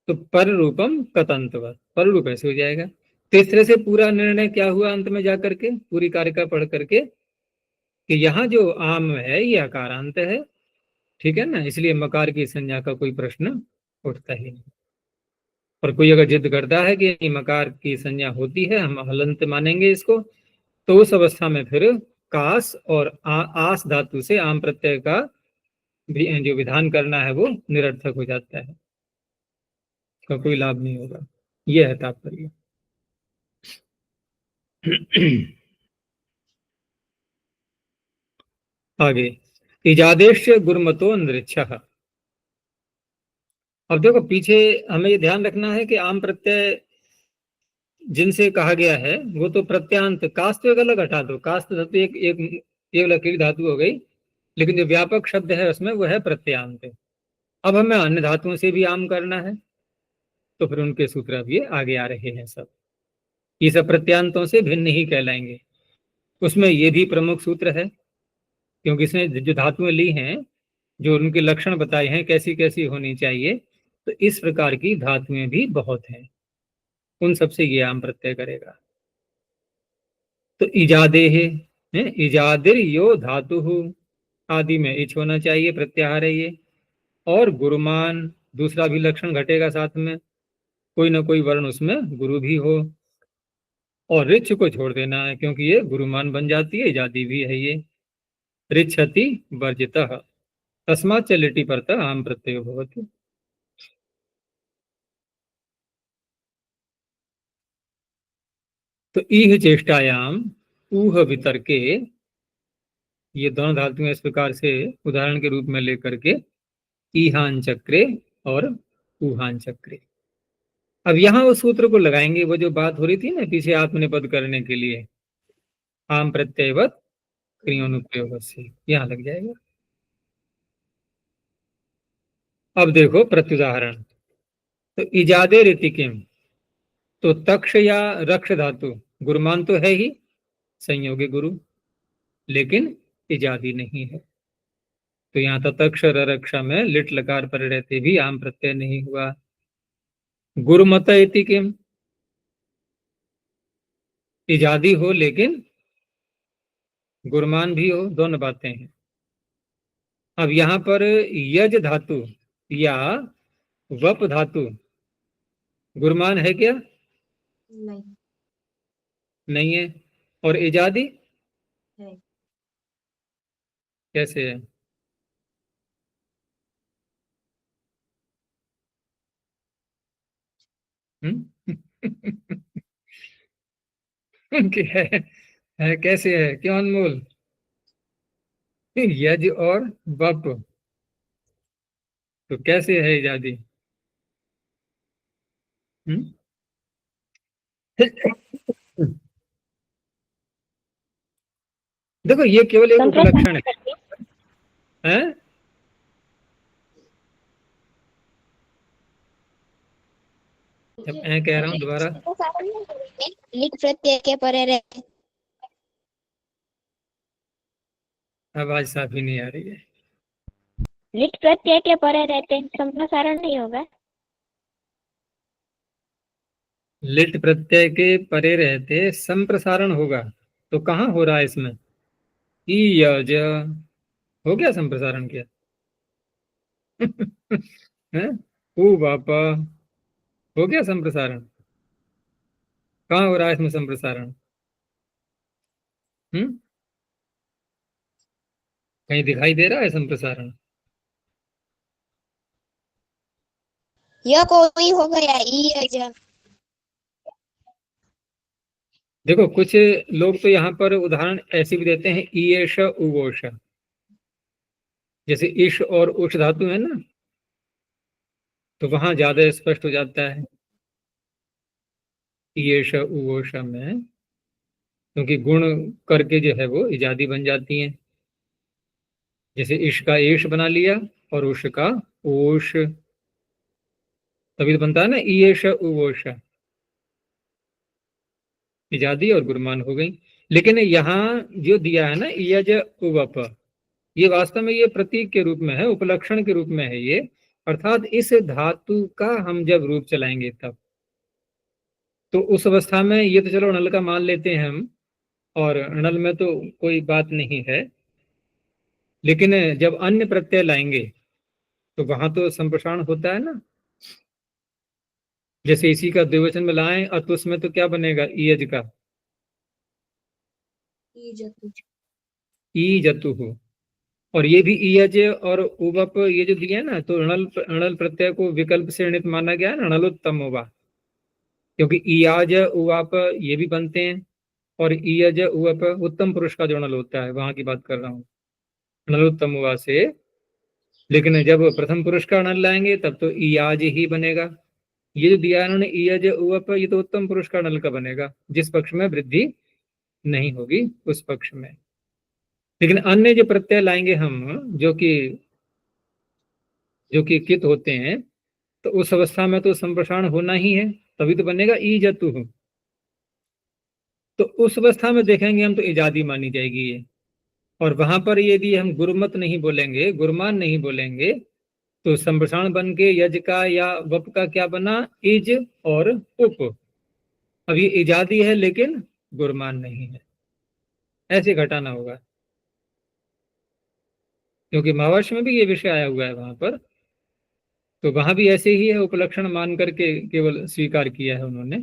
तो पर रूपम कतंतवत, पर रूप ऐसे हो जाएगा। तो इस तरह से पूरा निर्णय क्या हुआ अंत में जाकर के, पूरी कारिका पढ़ करके, कि यहाँ जो आम है ये अकारांत है, ठीक है ना, इसलिए मकार की संज्ञा का कोई प्रश्न उठता ही नहीं। और कोई अगर जिद करता है कि नहीं मकार की संज्ञा होती है, हम हलंत मानेंगे इसको, तो उस अवस्था में फिर कास और आस धातु से आम प्रत्यय का जो विधान करना है वो निरर्थक हो जाता है, का कोई लाभ नहीं होगा। यह है तात्पर्य। आगे, इजादेश गुरुमतो नृच्छः। अब देखो पीछे हमें ये ध्यान रखना है कि आम प्रत्यय जिनसे कहा गया है वो तो प्रत्यांत, कास्त तो एक अलग हटा दो, कास्त धातु एक एक केवल अकेली धातु हो गई, लेकिन जो व्यापक शब्द है उसमें वो है प्रत्यांत। अब हमें अन्य धातुओं से भी आम करना है, तो फिर उनके सूत्र अब ये आगे आ रहे हैं सब। ये सब प्रत्यांतों से भिन्न ही कहलाएंगे। उसमें ये भी प्रमुख सूत्र है, क्योंकि इसने जो धातुएं ली हैं, जो उनके लक्षण बताए हैं कैसी कैसी होनी चाहिए, तो इस प्रकार की धातुएं भी बहुत हैं, उन सबसे ये आम प्रत्यय करेगा। तो इजादे है, इजादिर यो धातु आदि में इच होना चाहिए, प्रत्याहार है ये। और गुरुमान, दूसरा भी लक्षण घटेगा साथ में, कोई ना कोई वर्ण उसमें गुरु भी हो। और रिच को छोड़ देना है, क्योंकि ये गुरुमान बन जाती है, इजादी भी है ये। रिच्छति वर्जितः, तस्मात् च लिटि परतः आम प्रत्यय भवति। तो ईह चेष्टायाम ऊह वितर्के, ये दोनों धातुएं इस प्रकार से उदाहरण के रूप में लेकर के, ईहान चक्रे और ऊहान चक्रे। अब यहाँ उस सूत्र को लगाएंगे, वो जो बात हो रही थी ना पीछे आत्मनिपद करने के लिए, आम प्रत्ययवत क्रियोनुप्रयोग से, यहाँ लग जाएगा। अब देखो प्रत्युदाहरण। तो इजादे रीति किम, तो तक्ष या रक्ष धातु गुरुमान तो है ही, संयोगी गुरु, लेकिन इजादी नहीं है। तो यहाँ तत्क्ष रक्षा में लिट लकार पर रहते भी आम प्रत्यय नहीं हुआ। गुरुमत इति किम, इजादी हो लेकिन गुरमान भी हो, दोनों बातें हैं। अब यहाँ पर यज धातु या वप धातु गुरमान है क्या? नहीं नहीं है। और इजादी है। कैसे है? है कैसे है, क्यों अनमोल? यज और वप, तो कैसे है इजादी? देखो ये केवल एक उपलक्षण है? जब मैं कह रहा हूँ दोबारा, लिट प्रत्यय के परे रहते, आवाज साफ ही नहीं आ रही है। लिट प्रत्यय के परे रहते संप्रसारण नहीं होगा। लिट प्रत्यय के परे रहते संप्रसारण होगा। तो कहाँ हो रहा है इसमें? ई य ज हो गया संप्रसारण क्या? है? ऊ बापा हो गया संप्रसारण? कहाँ हो रहा है इसमें संप्रसारण? कहीं दिखाई दे रहा है संप्रसारण? यह कोई हो गया ई ज। देखो कुछ लोग तो यहाँ पर उदाहरण ऐसे भी देते हैं, ईश उवोश, जैसे ईश और उष धातु है ना, तो वहां ज्यादा स्पष्ट हो जाता है ईश उवोश में, क्योंकि गुण करके जो है वो इजादी बन जाती हैं। जैसे ईश का ईश बना लिया और उष का ओश, तभी तो बनता है ना ईश उवोश, इजादी और गुरमान हो गई। लेकिन यहाँ जो दिया है ना ईयज उवप, ये वास्तव में ये प्रतीक के रूप में है, उपलक्षण के रूप में है ये, अर्थात इस धातु का हम जब रूप चलाएंगे तब, तो उस अवस्था में ये तो चलो नल का मान लेते हैं हम, और नल में तो कोई बात नहीं है, लेकिन जब अन्य प्रत्यय लाएंगे तो वहां तो संप्रसारण होता है ना। जैसे इसी का द्विवचन में लाएं और तो उसमें तो क्या बनेगा ईयज का ई जतु हो, और ये भी ईयज और उवप ये जो दिया है ना, तो णल प्रत्यय को विकल्प से णित माना गया है ना, णलोत्तम होगा, क्योंकि ईयाज उवाप ये भी बनते हैं, और ईयज उवप उत्तम पुरुष का जो णल होता है वहां की बात कर रहा हूँ, णलोत्तम हुआ से। लेकिन जब प्रथम पुरुष का नल लाएंगे तब तो ईयाज ही बनेगा। ये जो दिया इन्होंने ईयज उवप, ये तो उत्तम पुरुष का नल का बनेगा, जिस पक्ष में वृद्धि नहीं होगी उस पक्ष में। लेकिन अन्य जो प्रत्यय लाएंगे हम, जो कि कित होते हैं, तो उस अवस्था में तो संप्रसारण होना ही है, तभी तो बनेगा ई जतु। तो उस अवस्था में देखेंगे हम तो इजादी मानी जाएगी ये, और वहां पर यदि हम गुरमत नहीं बोलेंगे, गुरमान नहीं बोलेंगे, तो संप्रसारण बन के यज का या वप का क्या बना, इज और उप। अब ये इजादी है लेकिन गुरमान नहीं है, ऐसे घटाना होगा, क्योंकि महावश में भी ये विषय आया हुआ है वहां पर, तो वहां भी ऐसे ही है, उपलक्षण मान करके केवल स्वीकार किया है उन्होंने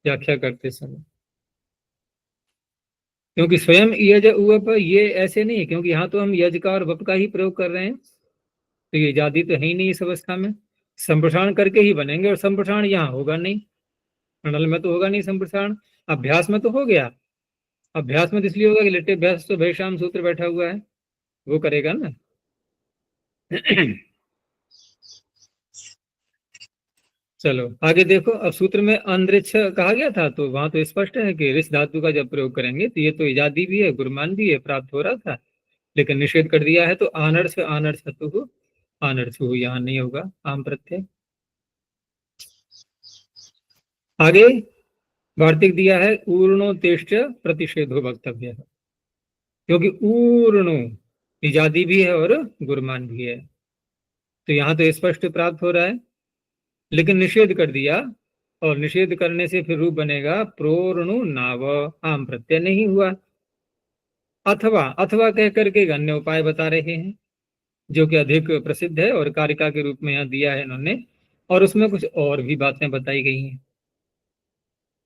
व्याख्या करते समय। क्योंकि स्वयं यज उवप ये ऐसे नहीं है, क्योंकि यहाँ तो हम यज का और वप का ही प्रयोग कर रहे हैं, तो ये इजादी तो है ही नहीं इस अवस्था में, संप्रसारण करके ही बनेंगे, और संप्रसारण यहाँ होगा नहीं, नल में तो होगा नहीं संप्रसारण। अभ्यास में तो हो गया, अभ्यास में तो इसलिए होगा कि लिट्टे अभ्यास तो भैशाम सूत्र बैठा हुआ है, वो करेगा ना। चलो आगे देखो, अब सूत्र में अंदरिक्ष कहा गया था, तो वहां तो स्पष्ट है कि ऋष धातु का जब प्रयोग करेंगे तो ये तो इजादी भी है, गुरमान भी है, प्राप्त हो रहा था, लेकिन निषेध कर दिया है, तो आनर्थ आनर्थ हतु, आनर्थ यहाँ नहीं होगा आम प्रत्यय। आगे वार्तिक दिया है ऊर्णो तेष्ट प्रतिषेधो वक्तव्य, क्योंकि ऊर्णो इजादी भी है और गुरमान भी है, तो यहाँ तो स्पष्ट प्राप्त हो रहा है, लेकिन निषेध कर दिया, और निषेध करने से फिर रूप बनेगा प्रोरणु नाव, आम प्रत्यय नहीं हुआ। अथवा अथवा कह करके अन्य उपाय बता रहे हैं, जो कि अधिक प्रसिद्ध है और कारिका के रूप में यहाँ दिया है इन्होंने, और उसमें कुछ और भी बातें बताई गई हैं,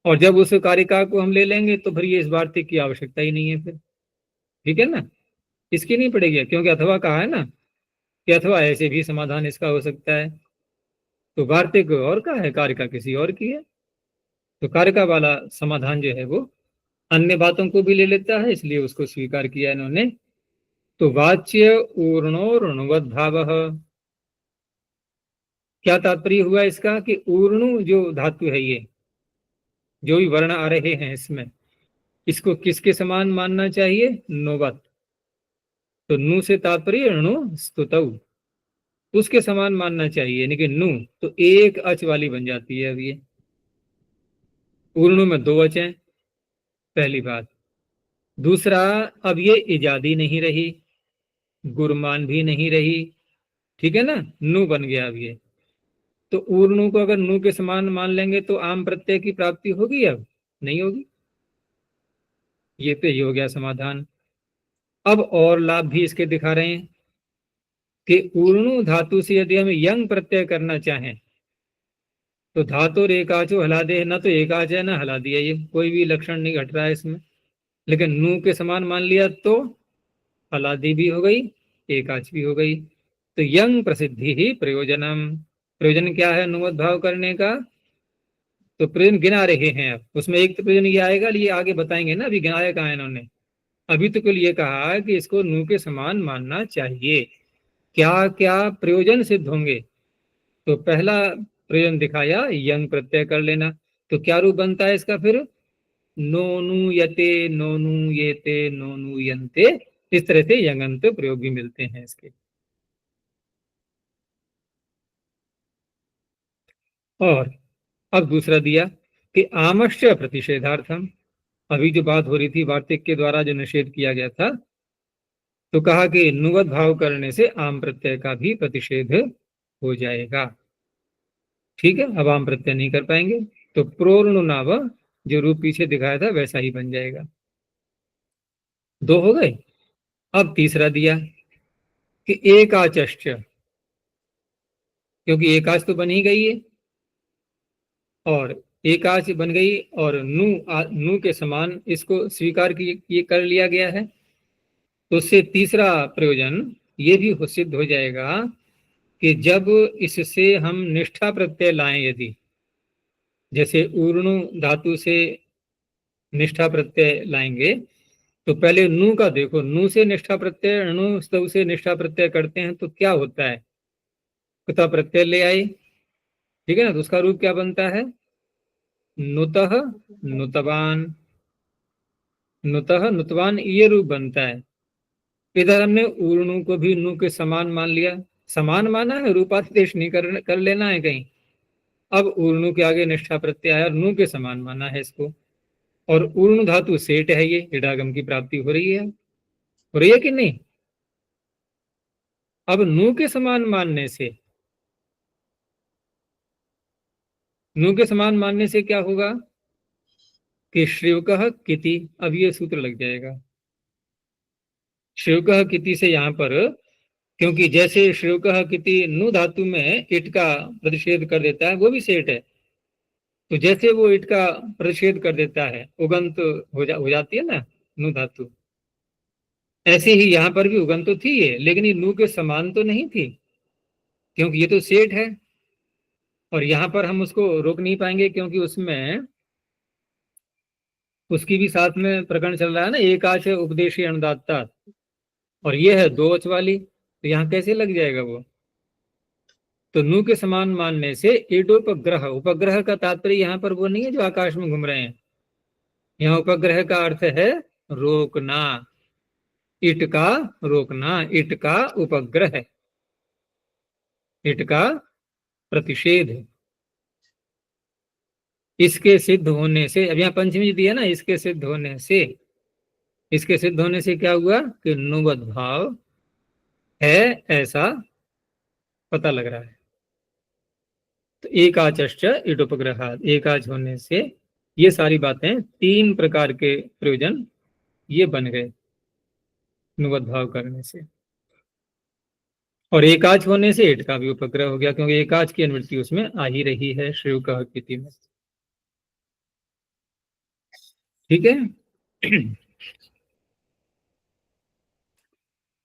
और जब उस कारिका को हम ले लेंगे तो फिर ये इस वार्तिक की आवश्यकता ही नहीं है फिर, ठीक है ना, इसकी नहीं पड़ेगी, क्योंकि अथवा कहा है ना कि अथवा ऐसे भी समाधान इसका हो सकता है, तो वार्तिक और का है, कारिका किसी और की है, तो कारिका वाला समाधान जो है वो अन्य बातों को भी ले लेता है, इसलिए उसको स्वीकार किया इन्होंने। तो वाच्य ऊर्णो ऋणवद भाव, क्या तात्पर्य हुआ इसका कि ऊर्णु जो धातु है, ये जो भी वर्ण आ रहे हैं इसमें, इसको किसके समान मानना चाहिए? नोवत। तो नु से तात्पर्य णु स्तुतौ, उसके समान मानना चाहिए, यानी कि नु तो एक अच वाली बन जाती है। अब ये ऊर्णु में दो अच हैं, पहली बात। दूसरा, अब ये इजादी नहीं रही, गुरमान भी नहीं रही, ठीक है ना, नु बन गया अब ये। तो ऊर्णु को अगर नु के समान मान लेंगे तो आम प्रत्यय की प्राप्ति होगी? अब नहीं होगी। ये तो ये हो गया समाधान। अब और लाभ भी इसके दिखा रहे हैं कि ऊर्णु धातु से यदि हम यंग प्रत्यय करना चाहें तो धातु और एकाचो हला दे, ना तो एकाच है ना हला दिया, ये कोई भी लक्षण नहीं घट रहा है इसमें। लेकिन नु के समान मान लिया तो हलादी भी हो गई, एकाच भी हो गई। तो यंग प्रसिद्धि ही प्रयोजनम। प्रयोजन क्या है नुवत भाव करने का? तो प्रयोजन गिना रहे हैं। अब उसमें एक तो प्रयोजन ये आएगा, ये आगे बताएंगे ना, अभी गिनाया कहा है इन्होंने। अभी तो लिए कहा कि इसको नु के समान मानना चाहिए। क्या क्या प्रयोजन सिद्ध होंगे? तो पहला प्रयोजन दिखाया यंग प्रत्यय कर लेना। तो क्या रूप बनता है इसका फिर? नोनु यते, नोनु येते, नोनु यन्ते। इस तरह से यंगंत प्रयोग भी मिलते हैं इसके। और अब दूसरा दिया कि आमश्च प्रतिषेधार्थम। अभी जो बात हो रही थी वार्तिक के द्वारा जो निषेध किया गया था, तो कहा कि नुवत भाव करने से आम प्रत्यय का भी प्रतिषेध हो जाएगा। ठीक है, अब आम प्रत्यय नहीं कर पाएंगे, तो प्रोर्ण नाव जो रूप पीछे दिखाया था वैसा ही बन जाएगा। दो हो गए। अब तीसरा दिया कि एकाचश्च, क्योंकि एकाच तो बन ही गई है और एकाच बन गई और नु के समान इसको स्वीकार ये कर लिया गया है। तो उससे तीसरा प्रयोजन ये भी सिद्ध हो जाएगा कि जब इससे हम निष्ठा प्रत्यय लाएं, यदि जैसे ऊर्णु धातु से निष्ठा प्रत्यय लाएंगे, तो पहले नु का देखो, नु से निष्ठा प्रत्यय, णु स्तव से निष्ठा प्रत्यय करते हैं तो क्या होता है? कुता प्रत्यय ले आए, ठीक है ना, तो उसका रूप क्या बनता है? नुतः नुतवान, नुतः नुतवान, ये रूप बनता है। इधर हमने ऊर्णु को भी नु के समान मान लिया, समान माना है, रूपादेश नहीं कर लेना है कहीं। अब ऊर्णु के आगे निष्ठा प्रत्यय आया, नु के समान माना है इसको। और ऊर्णु धातु सेठ है, ये इडागम की प्राप्ति हो रही है कि नहीं? अब नु के समान मानने से, नु के समान मानने से क्या होगा कि श्रीवकः किति, अब ये सूत्र लग जाएगा। श्रीवकः किति से यहां पर, क्योंकि जैसे श्रीवकः किति नु धातु में इट का प्रतिषेध कर देता है, वो भी सेठ है। तो जैसे वो इट का प्रतिषेध कर देता है, उगंत हो जाती है ना नु धातु, ऐसे ही यहां पर भी उगंत तो थी ये, लेकिन ये नु के समान तो नहीं थी, क्योंकि ये तो सेठ है। और यहां पर हम उसको रोक नहीं पाएंगे, क्योंकि उसमें उसकी भी साथ में प्रकरण चल रहा है ना, एकाच उपदेशी अणुदात्ता, और ये है दो अच वाली, तो यहाँ कैसे लग जाएगा वो? तो नु के समान मानने से ईडोपग्रह, उपग्रह का तात्पर्य यहाँ पर वो नहीं है जो आकाश में घूम रहे हैं। यहाँ उपग्रह का अर्थ है रोकना, इट का रोकना, इट का उपग्रह, इट का प्रतिषेध। इसके सिद्ध होने से, अब यहाँ पंचमी दिया ना, इसके सिद्ध होने से, इसके सिद्ध होने से क्या हुआ कि नुवत भाव है ऐसा पता लग रहा है। तो एकाचश्च इडोपग्रहात्, एकाच होने से ये सारी बातें, तीन प्रकार के प्रयोजन ये बन गए नुवत भाव करने से। और एकाच होने से इट का भी उपग्रह हो गया, क्योंकि एकाच की अनुवृत्ति उसमें आ ही रही है श्रीवकः किति में। ठीक है।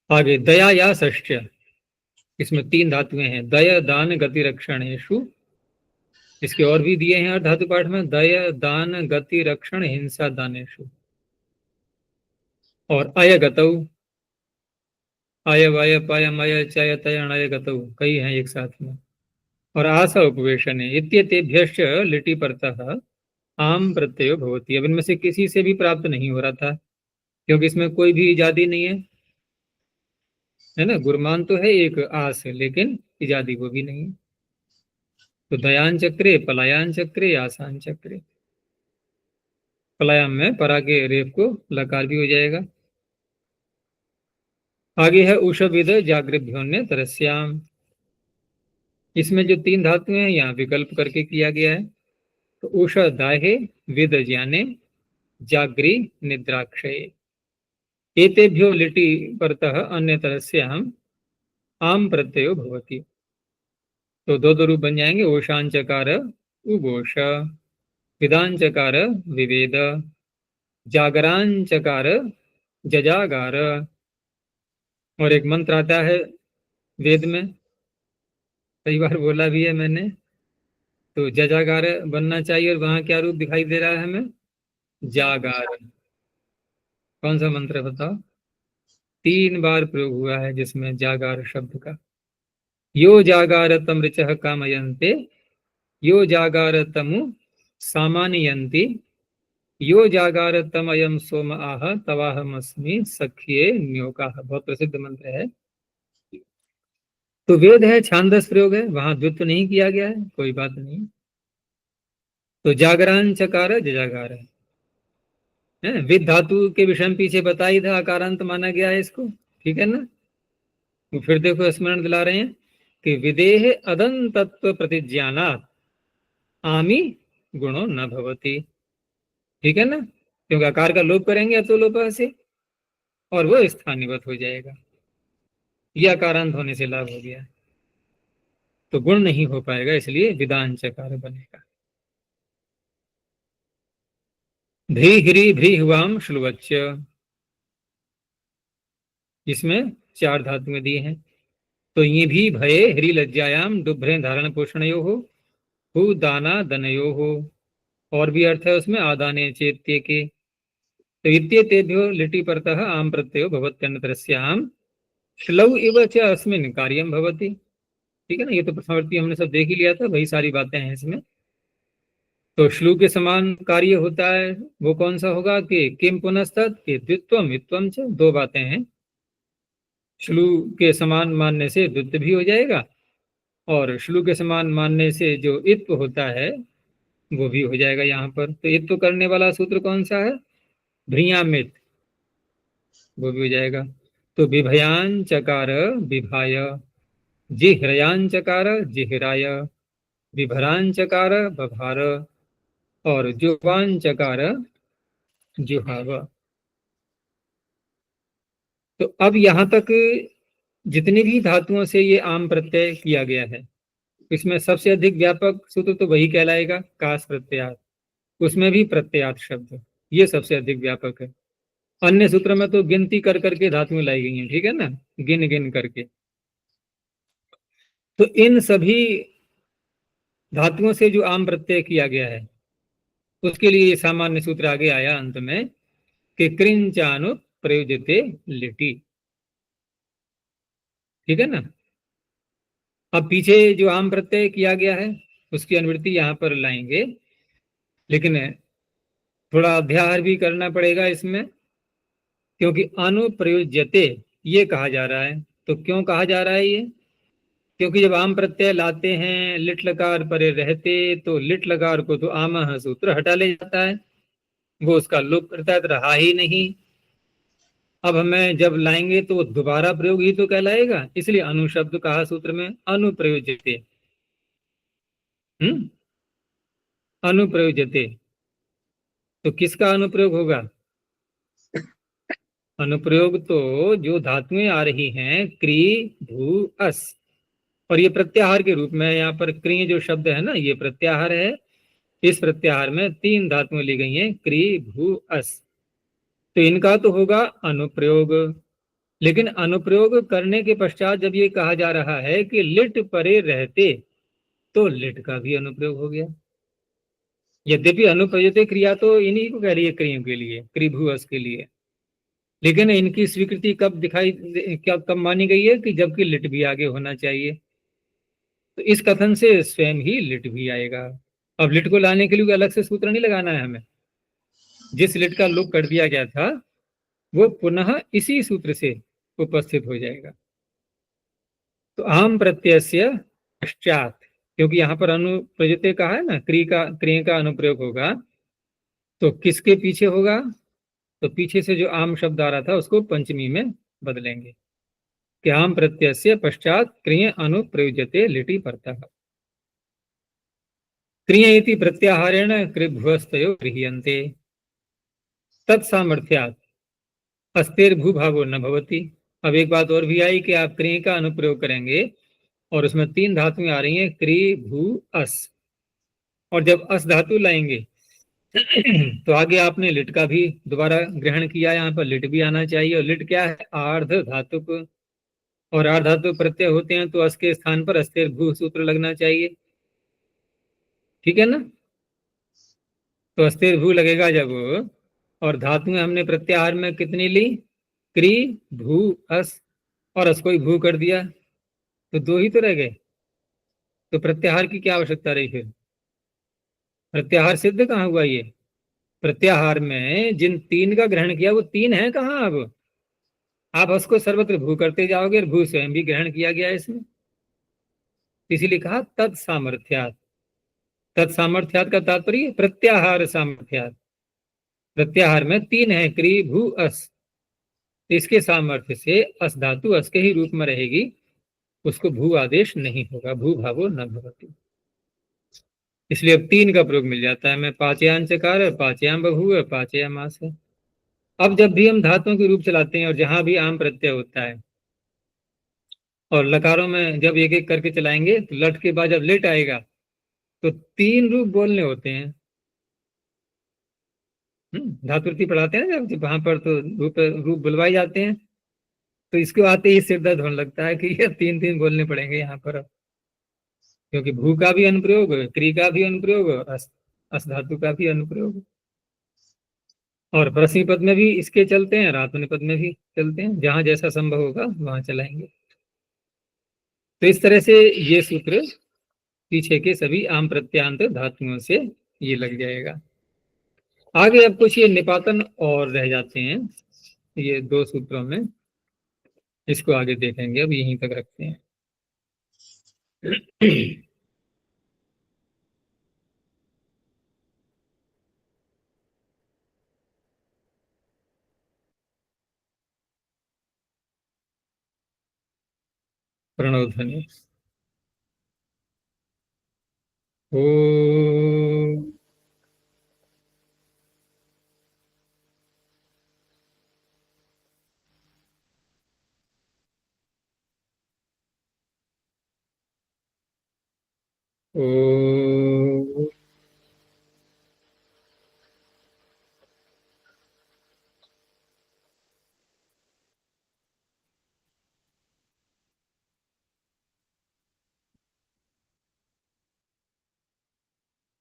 आगे दया या षष्ठ, इसमें तीन धातुएं हैं, दय दान गति रक्षणेषु। इसके और भी दिए हैं धातु पाठ में, दय दान गति रक्षण हिंसा दानेषु। और अय गतौ, अय वाय पायम अय चय तय अणय गतौ, कई हैं एक साथ में। और आशा उपवेशने इत्येतेभ्यश्च लिटि परतः आम प्रत्ययो भवति। अब इनमें से किसी से भी प्राप्त नहीं हो रहा था, क्योंकि इसमें कोई भी इजादी नहीं है ना। गुरमान तो है एक आस, लेकिन इजादी वो भी नहीं है। तो दयान चक्रे, पलायन चक्रे, आसान चक्रे। पलायन में परा के रेप को लकार भी हो जाएगा। आगे है उषविद जागृभ्योन्य तरस्याम। इसमें जो 3 धातुएं हैं यहाँ विकल्प करके किया गया है। तो उष दाहे, विद ज्ञाने, जागृ निद्राक्षये। एतेभ्यो लिटि परतः अन्य तरस्याम आम प्रत्ययो भवति। तो दो रूप बन जाएंगे, ओशांचकार उघोष, विदांचकार विवेद, जागरांचकार जजागार। और एक मंत्र आता है वेद में, कई बार बोला भी है मैंने। तो जजागार बनना चाहिए, और वहां क्या रूप दिखाई दे रहा है हमें? जागार। कौन सा मंत्र बताओ? 3 बार प्रयोग हुआ है जिसमें जागार शब्द का। यो जागार तम ऋचः कामयन्ते, यो जागार तमु सामान्यन्ति, यो जागार तम अयम सोम आह तवाहमस्मि सख्ये न्योकाः। बहुत प्रसिद्ध मंत्र है। तो वेद है, छांदस प्रयोग है, वहां द्वित्व नहीं किया गया है, कोई बात नहीं। तो जागरण चकार जजागार है। विद धातु के विषय में पीछे बताई था, आकारांत माना गया है इसको, ठीक है ना। तो फिर देखो स्मरण दिला रहे हैं कि विदेह अदंतत्व प्रतिज्ञानात् आमी गुणो न भवति, ठीक है ना। क्योंकि आकार का लोप करेंगे अतोलोप से, और वो स्थानीवत हो जाएगा। यह आकारांत होने से लाभ हो गया, तो गुण नहीं हो पाएगा, इसलिए विदान चकार बनेगा। धी ह्री भ्री हुआम श्लुवच्च, इसमें 4 धातुएं दी हैं। तो ये भी भये ह्री लज्जायाम डुभ्रे धारण पोषणयो हो, हु दाना दनयो हो। और भी अर्थ है उसमें, आदाने चेत्य के। तो इत्येतेभ्यो लिटि परतः आम प्रत्ययो भवत्यन्यतरस्याम श्लौ इव च अस्मिन् कार्यम भवति, ठीक है ना। ये तो प्रथमावृत्ति हमने सब देख ही लिया था, वही सारी बातें हैं इसमें। तो श्लू के समान कार्य होता है, वो कौन सा होगा कि किम पुनस्तत् के द्वित्वम इत्वम च। 2 बातें हैं, श्लू के समान मानने से द्वित्व भी हो जाएगा, और श्लू के समान मानने से जो इत्व होता है वो भी हो जाएगा यहाँ पर। तो इत्व करने वाला सूत्र कौन सा है? भ्रियामित, वो भी हो जाएगा। तो विभयान चकार विभाय, जिह्रयान चकार जिह्राय, विभरान चकार बभार, और जुह्वान चकार जुहाव। तो अब यहां तक जितनी भी धातुओं से ये आम प्रत्यय किया गया है, इसमें सबसे अधिक व्यापक सूत्र तो वही कहलाएगा, कास प्रत्यात। उसमें भी प्रत्यात शब्द ये सबसे अधिक व्यापक है। अन्य सूत्र में तो गिनती कर करके धातुएं लाई गई हैं, ठीक है ना, गिन गिन करके। तो इन सभी धातुओं से जो आम प्रत्यय किया गया है, उसके लिए ये सामान्य सूत्र आगे आया अंत में कि कृंचानु प्रयोजते लिटि, ठीक है ना। अब पीछे जो आम प्रत्यय किया गया है उसकी अनुवृत्ति यहां पर लाएंगे, लेकिन थोड़ा अध्याय भी करना पड़ेगा इसमें, क्योंकि अनुप्रयोज्यते ये कहा जा रहा है। तो क्यों कहा जा रहा है ये? क्योंकि जब आम प्रत्यय लाते हैं लिट लकार परे रहते, तो लिट लकार को तो आमह सूत्र हटा ले जाता है, वो उसका लोप करता है, तो रहा ही नहीं। अब हमें जब लाएंगे तो दोबारा प्रयोग ही तो कहलाएगा, इसलिए अनुशब्द कहा सूत्र में, अनुप्रयोज्यते। अनुप्रयोज्यते, तो किसका अनुप्रयोग होगा? अनुप्रयोग तो जो धातुएं आ रही हैं क्री भू अस, और ये प्रत्याहार के रूप में, यहाँ पर क्री जो शब्द है ना, ये प्रत्याहार है। इस प्रत्याहार में 3 धातुएं ली गई हैं, क्री भू अस। तो इनका तो होगा अनुप्रयोग, लेकिन अनुप्रयोग करने के पश्चात जब ये कहा जा रहा है कि लिट परे रहते, तो लिट का भी अनुप्रयोग हो गया। यद्यपि अनुप्रयोजते क्रिया तो इन्हीं को कह रही है, क्रियों के लिए, क्रिभुअस के लिए, लेकिन इनकी स्वीकृति कब मानी गई है कि जबकि लिट भी आगे होना चाहिए। तो इस कथन से स्वयं ही लिट भी आएगा। अब लिट को लाने के लिए कोई अलग से सूत्र नहीं लगाना है हमें। जिस लिट का लोप कर दिया गया था वो पुनः इसी सूत्र से उपस्थित हो जाएगा। तो आम प्रत्यय पश्चात, क्योंकि यहाँ पर अनुप्रयुक्त कहा है ना, क्रिय का अनुप्रयोग होगा, तो किसके पीछे होगा? तो पीछे से जो आम शब्द आ रहा था उसको पंचमी में बदलेंगे कि आम प्रत्यय पश्चात क्रिय अनुप्रयुज्यते लिटि परतः। क्रिय इति प्रत्याहारेण कृभ्वस्तयो गृह्यन्ते तत्सामर्थ्यात् अस्तेर्भूभावो न भवति। अब एक बात और भी आई कि आप क्रिय का अनुप्रयोग करेंगे और उसमें 3 धातुएं आ रही हैं, क्री भू अस, और जब अस धातु लाएंगे तो आगे आपने लिट का भी दोबारा ग्रहण किया, यहाँ पर लिट भी आना चाहिए। और लिट क्या है? आर्ध धातुक, और आर्ध धातु प्रत्यय होते हैं तो अस के स्थान पर अस्तेर्भू सूत्र लगना चाहिए, ठीक है ना। तो अस्तेर्भू लगेगा जब, और धातुएं हमने प्रत्याहार में कितनी ली? क्री भू अस, और अस को ही भू कर दिया, तो 2 ही तो रह गए। तो प्रत्याहार की क्या आवश्यकता रही फिर? प्रत्याहार सिद्ध कहाँ हुआ? ये प्रत्याहार में जिन 3 का ग्रहण किया वो 3 है कहाँ? अब आप उसको सर्वत्र भू करते जाओगे और भू स्वयं भी ग्रहण किया गया है इसमें, इसीलिए कहा तत्सामर्थ्यात्। तत्सामर्थ्यात् का तात्पर्य प्रत्याहार सामर्थ्यात्। प्रत्याहार में 3 है, क्री भू अस, इसके सामर्थ्य से अस धातु अस के ही रूप में रहेगी, उसको भू आदेश नहीं होगा, भू भावो न भवति। इसलिए अब 3 का प्रयोग मिल जाता है। मैं पाचयान चकार, पाचयाम बभूव, पाचयाम आस है। अब जब भी हम धातुओं के रूप चलाते हैं और जहां भी आम प्रत्यय होता है, और लकारों में जब एक एक करके चलाएंगे तो लट के बाद जब लेट आएगा तो 3 रूप बोलने होते हैं। धातुर्थी पढ़ाते हैं ना जब वहां पर, तो रूप रूप बुलवाए जाते हैं, तो इसको आते ही सिर दर्द होने लगता है कि ये 3 बोलने पड़ेंगे यहाँ पर अब, क्योंकि भू का भी अनुप्रयोग, क्री का भी अनुप्रयोग, अस धातु का भी अनुप्रयोग, और प्रश्न पद में भी इसके चलते हैं, आत्मनेपद पद में भी चलते हैं, जहां जैसा संभव होगा वहां चलाएंगे। तो इस तरह से ये सूत्र पीछे के सभी आम प्रत्यांत धातुओं से ये लग जाएगा। आगे अब कुछ ये निपातन और रह जाते हैं ये 2 सूत्रों में, इसको आगे देखेंगे, अब यहीं तक रखते हैं। प्रणव ध्वनि ओ ओ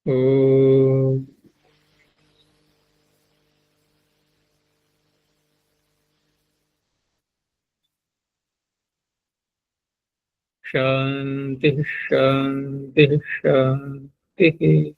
ओ शांति शांति शांति।